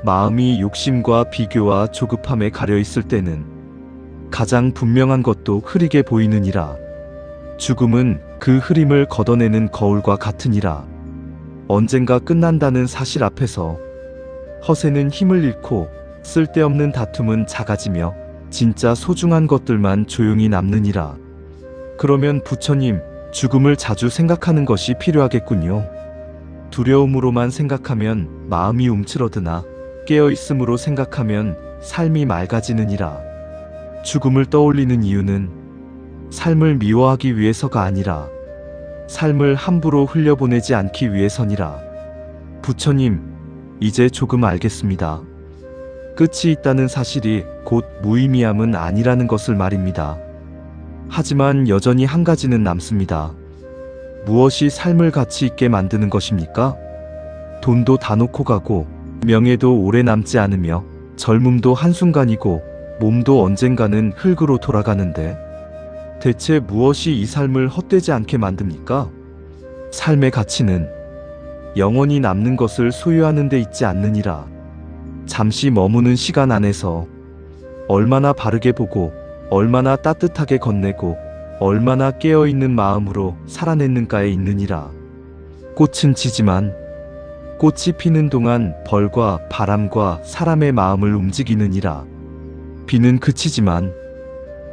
마음이 욕심과 비교와 조급함에 가려 있을 때는 가장 분명한 것도 흐리게 보이느니라. 죽음은 그 흐림을 걷어내는 거울과 같으니라. 언젠가 끝난다는 사실 앞에서 허세는 힘을 잃고 쓸데없는 다툼은 작아지며 진짜 소중한 것들만 조용히 남느니라. 그러면 부처님, 죽음을 자주 생각하는 것이 필요하겠군요. 두려움으로만 생각하면 마음이 움츠러드나 깨어있음으로 생각하면 삶이 맑아지느니라. 죽음을 떠올리는 이유는 삶을 미워하기 위해서가 아니라 삶을 함부로 흘려보내지 않기 위해서니라. 부처님, 이제 조금 알겠습니다. 끝이 있다는 사실이 곧 무의미함은 아니라는 것을 말입니다. 하지만 여전히 한 가지는 남습니다. 무엇이 삶을 가치 있게 만드는 것입니까? 돈도 다 놓고 가고 명예도 오래 남지 않으며 젊음도 한순간이고 몸도 언젠가는 흙으로 돌아가는데 대체 무엇이 이 삶을 헛되지 않게 만듭니까? 삶의 가치는 영원히 남는 것을 소유하는 데 있지 않느니라. 잠시 머무는 시간 안에서 얼마나 바르게 보고 얼마나 따뜻하게 건네고 얼마나 깨어있는 마음으로 살아냈는가에 있느니라. 꽃은 지지만 꽃이 피는 동안 벌과 바람과 사람의 마음을 움직이느니라. 비는 그치지만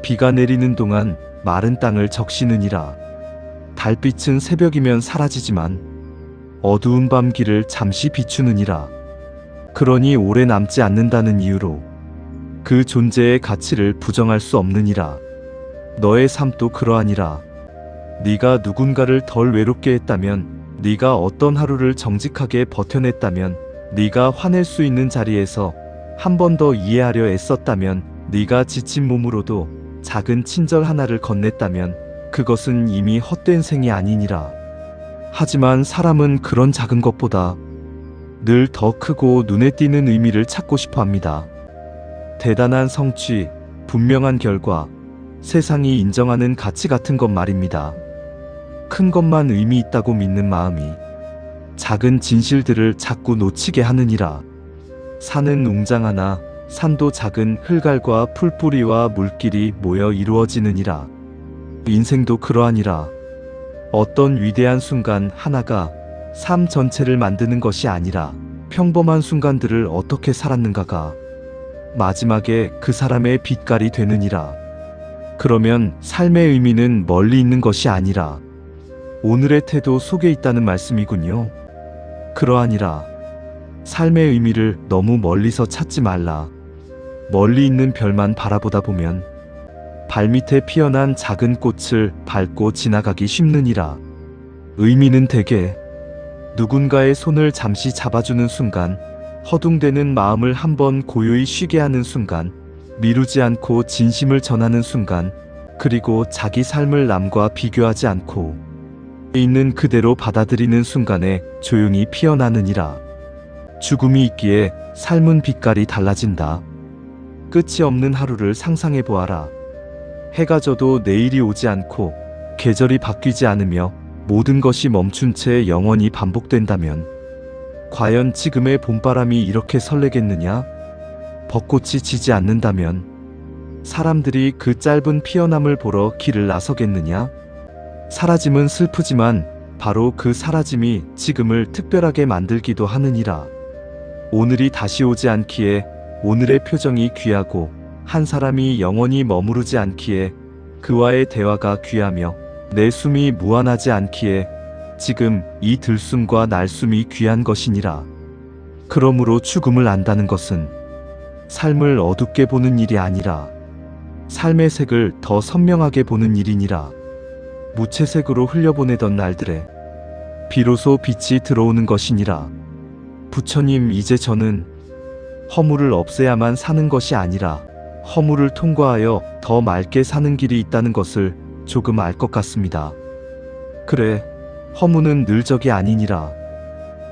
비가 내리는 동안 마른 땅을 적시느니라. 달빛은 새벽이면 사라지지만 어두운 밤 길을 잠시 비추느니라. 그러니 오래 남지 않는다는 이유로 그 존재의 가치를 부정할 수 없느니라. 너의 삶도 그러하니라. 네가 누군가를 덜 외롭게 했다면, 네가 어떤 하루를 정직하게 버텨냈다면, 네가 화낼 수 있는 자리에서 한 번 더 이해하려 애썼다면, 네가 지친 몸으로도 작은 친절 하나를 건넸다면 그것은 이미 헛된 생이 아니니라. 하지만 사람은 그런 작은 것보다 늘 더 크고 눈에 띄는 의미를 찾고 싶어 합니다. 대단한 성취, 분명한 결과, 세상이 인정하는 가치 같은 것 말입니다. 큰 것만 의미 있다고 믿는 마음이 작은 진실들을 자꾸 놓치게 하느니라. 산은 웅장하나 산도 작은 흙알과 풀뿌리와 물길이 모여 이루어지느니라. 인생도 그러하니라. 어떤 위대한 순간 하나가 삶 전체를 만드는 것이 아니라 평범한 순간들을 어떻게 살았는가가 마지막에 그 사람의 빛깔이 되느니라. 그러면 삶의 의미는 멀리 있는 것이 아니라 오늘의 태도 속에 있다는 말씀이군요. 그러하니라. 삶의 의미를 너무 멀리서 찾지 말라. 멀리 있는 별만 바라보다 보면 발밑에 피어난 작은 꽃을 밟고 지나가기 쉽느니라. 의미는 대개 누군가의 손을 잠시 잡아주는 순간, 허둥대는 마음을 한번 고요히 쉬게 하는 순간, 미루지 않고 진심을 전하는 순간, 그리고 자기 삶을 남과 비교하지 않고 있는 그대로 받아들이는 순간에 조용히 피어나느니라. 죽음이 있기에 삶은 빛깔이 달라진다. 끝이 없는 하루를 상상해 보아라. 해가 져도 내일이 오지 않고 계절이 바뀌지 않으며 모든 것이 멈춘 채 영원히 반복된다면 과연 지금의 봄바람이 이렇게 설레겠느냐? 벚꽃이 지지 않는다면 사람들이 그 짧은 피어남을 보러 길을 나서겠느냐? 사라짐은 슬프지만 바로 그 사라짐이 지금을 특별하게 만들기도 하느니라. 오늘이 다시 오지 않기에 오늘의 표정이 귀하고 한 사람이 영원히 머무르지 않기에 그와의 대화가 귀하며 내 숨이 무한하지 않기에 지금 이 들숨과 날숨이 귀한 것이니라. 그러므로 죽음을 안다는 것은 삶을 어둡게 보는 일이 아니라 삶의 색을 더 선명하게 보는 일이니라. 무채색으로 흘려보내던 날들에 비로소 빛이 들어오는 것이니라. 부처님, 이제 저는 허물을 없애야만 사는 것이 아니라 허물을 통과하여 더 맑게 사는 길이 있다는 것을 조금 알 것 같습니다. 그래, 허무는 늘 적이 아니니라.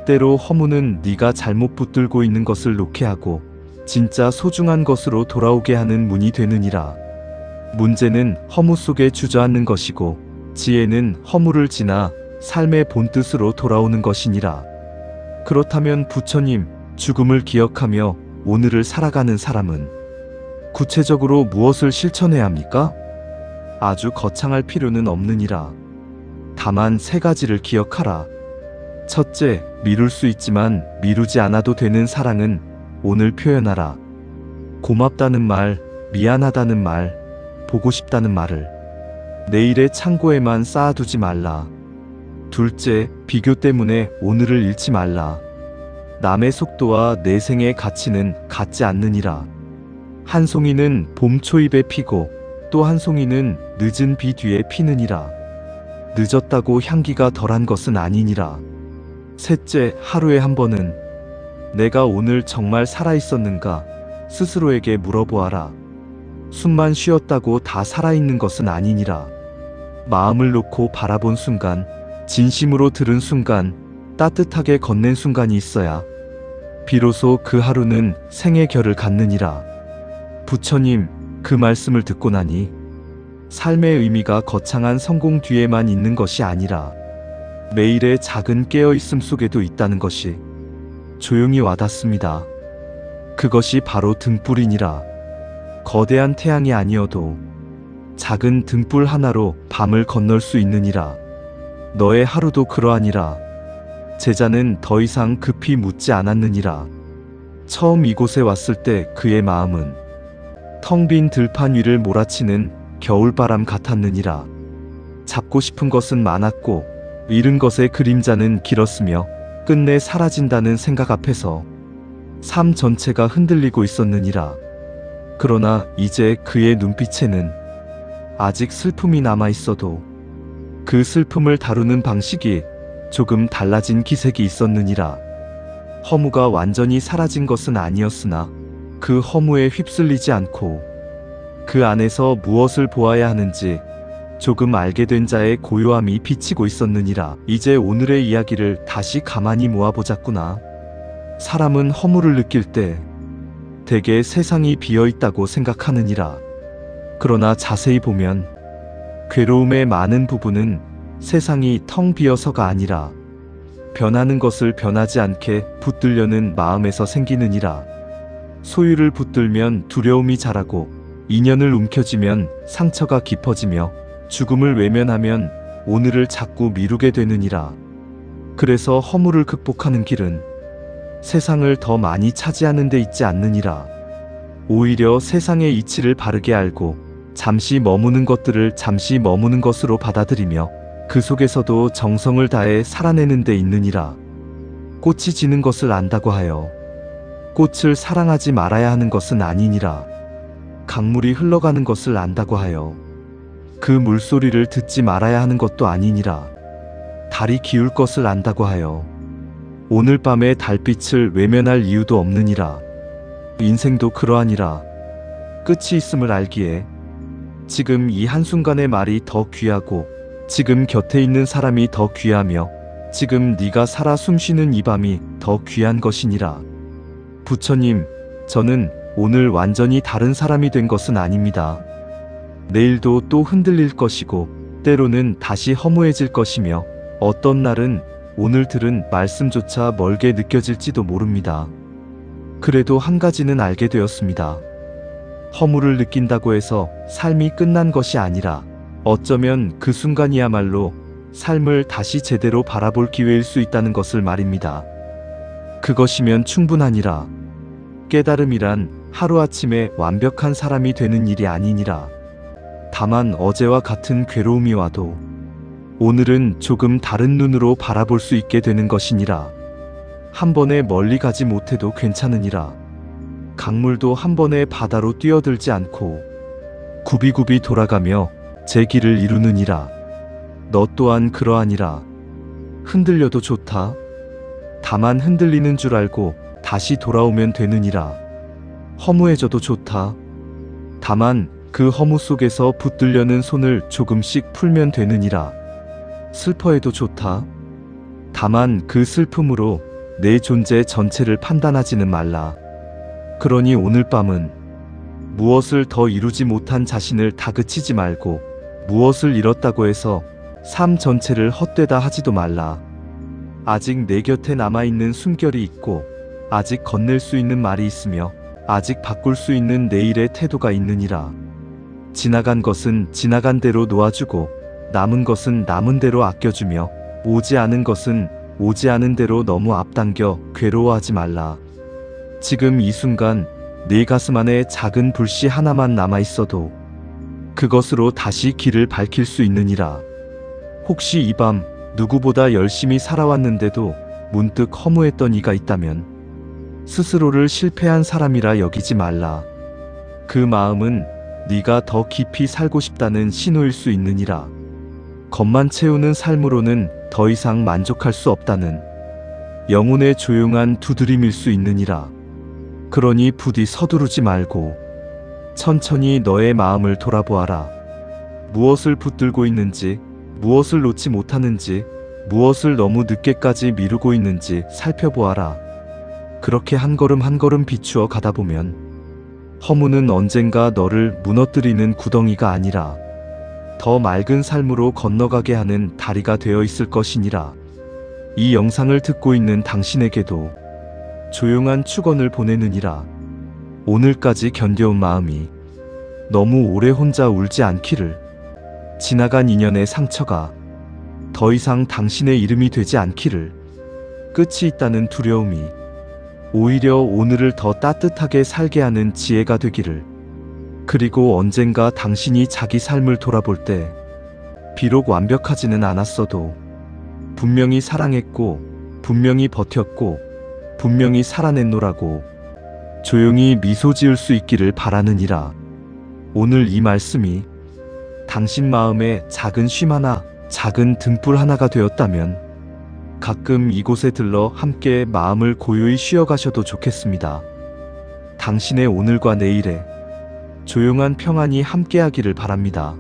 때로 허무는 네가 잘못 붙들고 있는 것을 놓게 하고 진짜 소중한 것으로 돌아오게 하는 문이 되느니라. 문제는 허무 속에 주저앉는 것이고 지혜는 허물을 지나 삶의 본뜻으로 돌아오는 것이니라. 그렇다면 부처님, 죽음을 기억하며 오늘을 살아가는 사람은 구체적으로 무엇을 실천해야 합니까? 아주 거창할 필요는 없느니라. 다만 세 가지를 기억하라. 첫째, 미룰 수 있지만 미루지 않아도 되는 사랑은 오늘 표현하라. 고맙다는 말, 미안하다는 말, 보고 싶다는 말을 내일의 창고에만 쌓아두지 말라. 둘째, 비교 때문에 오늘을 잃지 말라. 남의 속도와 내 생의 가치는 같지 않느니라. 한 송이는 봄 초입에 피고 또 한 송이는 늦은 비 뒤에 피느니라. 늦었다고 향기가 덜한 것은 아니니라. 셋째, 하루에 한 번은 내가 오늘 정말 살아있었는가 스스로에게 물어보아라. 숨만 쉬었다고 다 살아있는 것은 아니니라. 마음을 놓고 바라본 순간, 진심으로 들은 순간, 따뜻하게 건넨 순간이 있어야 비로소 그 하루는 생의 결을 갖느니라. 부처님, 그 말씀을 듣고 나니 삶의 의미가 거창한 성공 뒤에만 있는 것이 아니라 매일의 작은 깨어있음 속에도 있다는 것이 조용히 와닿습니다. 그것이 바로 등불이니라. 거대한 태양이 아니어도 작은 등불 하나로 밤을 건널 수 있느니라. 너의 하루도 그러하니라. 제자는 더 이상 급히 묻지 않았느니라. 처음 이곳에 왔을 때 그의 마음은 텅 빈 들판 위를 몰아치는 겨울바람 같았느니라. 잡고 싶은 것은 많았고 잃은 것의 그림자는 길었으며 끝내 사라진다는 생각 앞에서 삶 전체가 흔들리고 있었느니라. 그러나 이제 그의 눈빛에는 아직 슬픔이 남아 있어도 그 슬픔을 다루는 방식이 조금 달라진 기색이 있었느니라. 허무가 완전히 사라진 것은 아니었으나 그 허무에 휩쓸리지 않고 그 안에서 무엇을 보아야 하는지 조금 알게 된 자의 고요함이 비치고 있었느니라. 이제 오늘의 이야기를 다시 가만히 모아보자꾸나. 사람은 허무를 느낄 때 대개 세상이 비어있다고 생각하느니라. 그러나 자세히 보면 괴로움의 많은 부분은 세상이 텅 비어서가 아니라 변하는 것을 변하지 않게 붙들려는 마음에서 생기느니라. 소유를 붙들면 두려움이 자라고 인연을 움켜쥐면 상처가 깊어지며 죽음을 외면하면 오늘을 자꾸 미루게 되느니라. 그래서 허무를 극복하는 길은 세상을 더 많이 차지하는 데 있지 않느니라. 오히려 세상의 이치를 바르게 알고 잠시 머무는 것들을 잠시 머무는 것으로 받아들이며 그 속에서도 정성을 다해 살아내는 데 있느니라. 꽃이 지는 것을 안다고 하여 꽃을 사랑하지 말아야 하는 것은 아니니라. 강물이 흘러가는 것을 안다고 하여 그 물소리를 듣지 말아야 하는 것도 아니니라. 달이 기울 것을 안다고 하여 오늘 밤의 달빛을 외면할 이유도 없느니라. 인생도 그러하니라. 끝이 있음을 알기에 지금 이 한순간의 말이 더 귀하고 지금 곁에 있는 사람이 더 귀하며 지금 네가 살아 숨쉬는 이 밤이 더 귀한 것이니라. 부처님, 저는 오늘 완전히 다른 사람이 된 것은 아닙니다. 내일도 또 흔들릴 것이고 때로는 다시 허무해질 것이며 어떤 날은 오늘 들은 말씀조차 멀게 느껴질지도 모릅니다. 그래도 한 가지는 알게 되었습니다. 허무를 느낀다고 해서 삶이 끝난 것이 아니라 어쩌면 그 순간이야말로 삶을 다시 제대로 바라볼 기회일 수 있다는 것을 말입니다. 그것이면 충분하니라. 깨달음이란 하루아침에 완벽한 사람이 되는 일이 아니니라. 다만 어제와 같은 괴로움이 와도 오늘은 조금 다른 눈으로 바라볼 수 있게 되는 것이니라. 한 번에 멀리 가지 못해도 괜찮으니라. 강물도 한 번에 바다로 뛰어들지 않고 굽이굽이 돌아가며 제 길을 이루느니라. 너 또한 그러하니라. 흔들려도 좋다. 다만 흔들리는 줄 알고 다시 돌아오면 되느니라. 허무해져도 좋다. 다만 그 허무 속에서 붙들려는 손을 조금씩 풀면 되느니라. 슬퍼해도 좋다. 다만 그 슬픔으로 내 존재 전체를 판단하지는 말라. 그러니 오늘 밤은 무엇을 더 이루지 못한 자신을 다그치지 말고 무엇을 잃었다고 해서 삶 전체를 헛되다 하지도 말라. 아직 내 곁에 남아있는 숨결이 있고 아직 건넬 수 있는 말이 있으며 아직 바꿀 수 있는 내일의 태도가 있느니라. 지나간 것은 지나간 대로 놓아주고 남은 것은 남은 대로 아껴주며 오지 않은 것은 오지 않은 대로 너무 앞당겨 괴로워하지 말라. 지금 이 순간 네 가슴 안에 작은 불씨 하나만 남아있어도 그것으로 다시 길을 밝힐 수 있느니라. 혹시 이 밤 누구보다 열심히 살아왔는데도 문득 허무했던 이가 있다면 스스로를 실패한 사람이라 여기지 말라. 그 마음은 네가 더 깊이 살고 싶다는 신호일 수 있느니라. 겉만 채우는 삶으로는 더 이상 만족할 수 없다는 영혼의 조용한 두드림일 수 있느니라. 그러니 부디 서두르지 말고 천천히 너의 마음을 돌아보아라. 무엇을 붙들고 있는지, 무엇을 놓지 못하는지, 무엇을 너무 늦게까지 미루고 있는지 살펴보아라. 그렇게 한 걸음 한 걸음 비추어 가다 보면 허무는 언젠가 너를 무너뜨리는 구덩이가 아니라 더 맑은 삶으로 건너가게 하는 다리가 되어 있을 것이니라. 이 영상을 듣고 있는 당신에게도 조용한 축원을 보내느니라. 오늘까지 견뎌온 마음이 너무 오래 혼자 울지 않기를. 지나간 인연의 상처가 더 이상 당신의 이름이 되지 않기를. 끝이 있다는 두려움이 오히려 오늘을 더 따뜻하게 살게 하는 지혜가 되기를. 그리고 언젠가 당신이 자기 삶을 돌아볼 때 비록 완벽하지는 않았어도 분명히 사랑했고 분명히 버텼고 분명히 살아냈노라고 조용히 미소 지을 수 있기를 바라느니라. 오늘 이 말씀이 당신 마음에 작은 쉼 하나, 작은 등불 하나가 되었다면 가끔 이곳에 들러 함께 마음을 고요히 쉬어가셔도 좋겠습니다. 당신의 오늘과 내일에 조용한 평안이 함께하기를 바랍니다.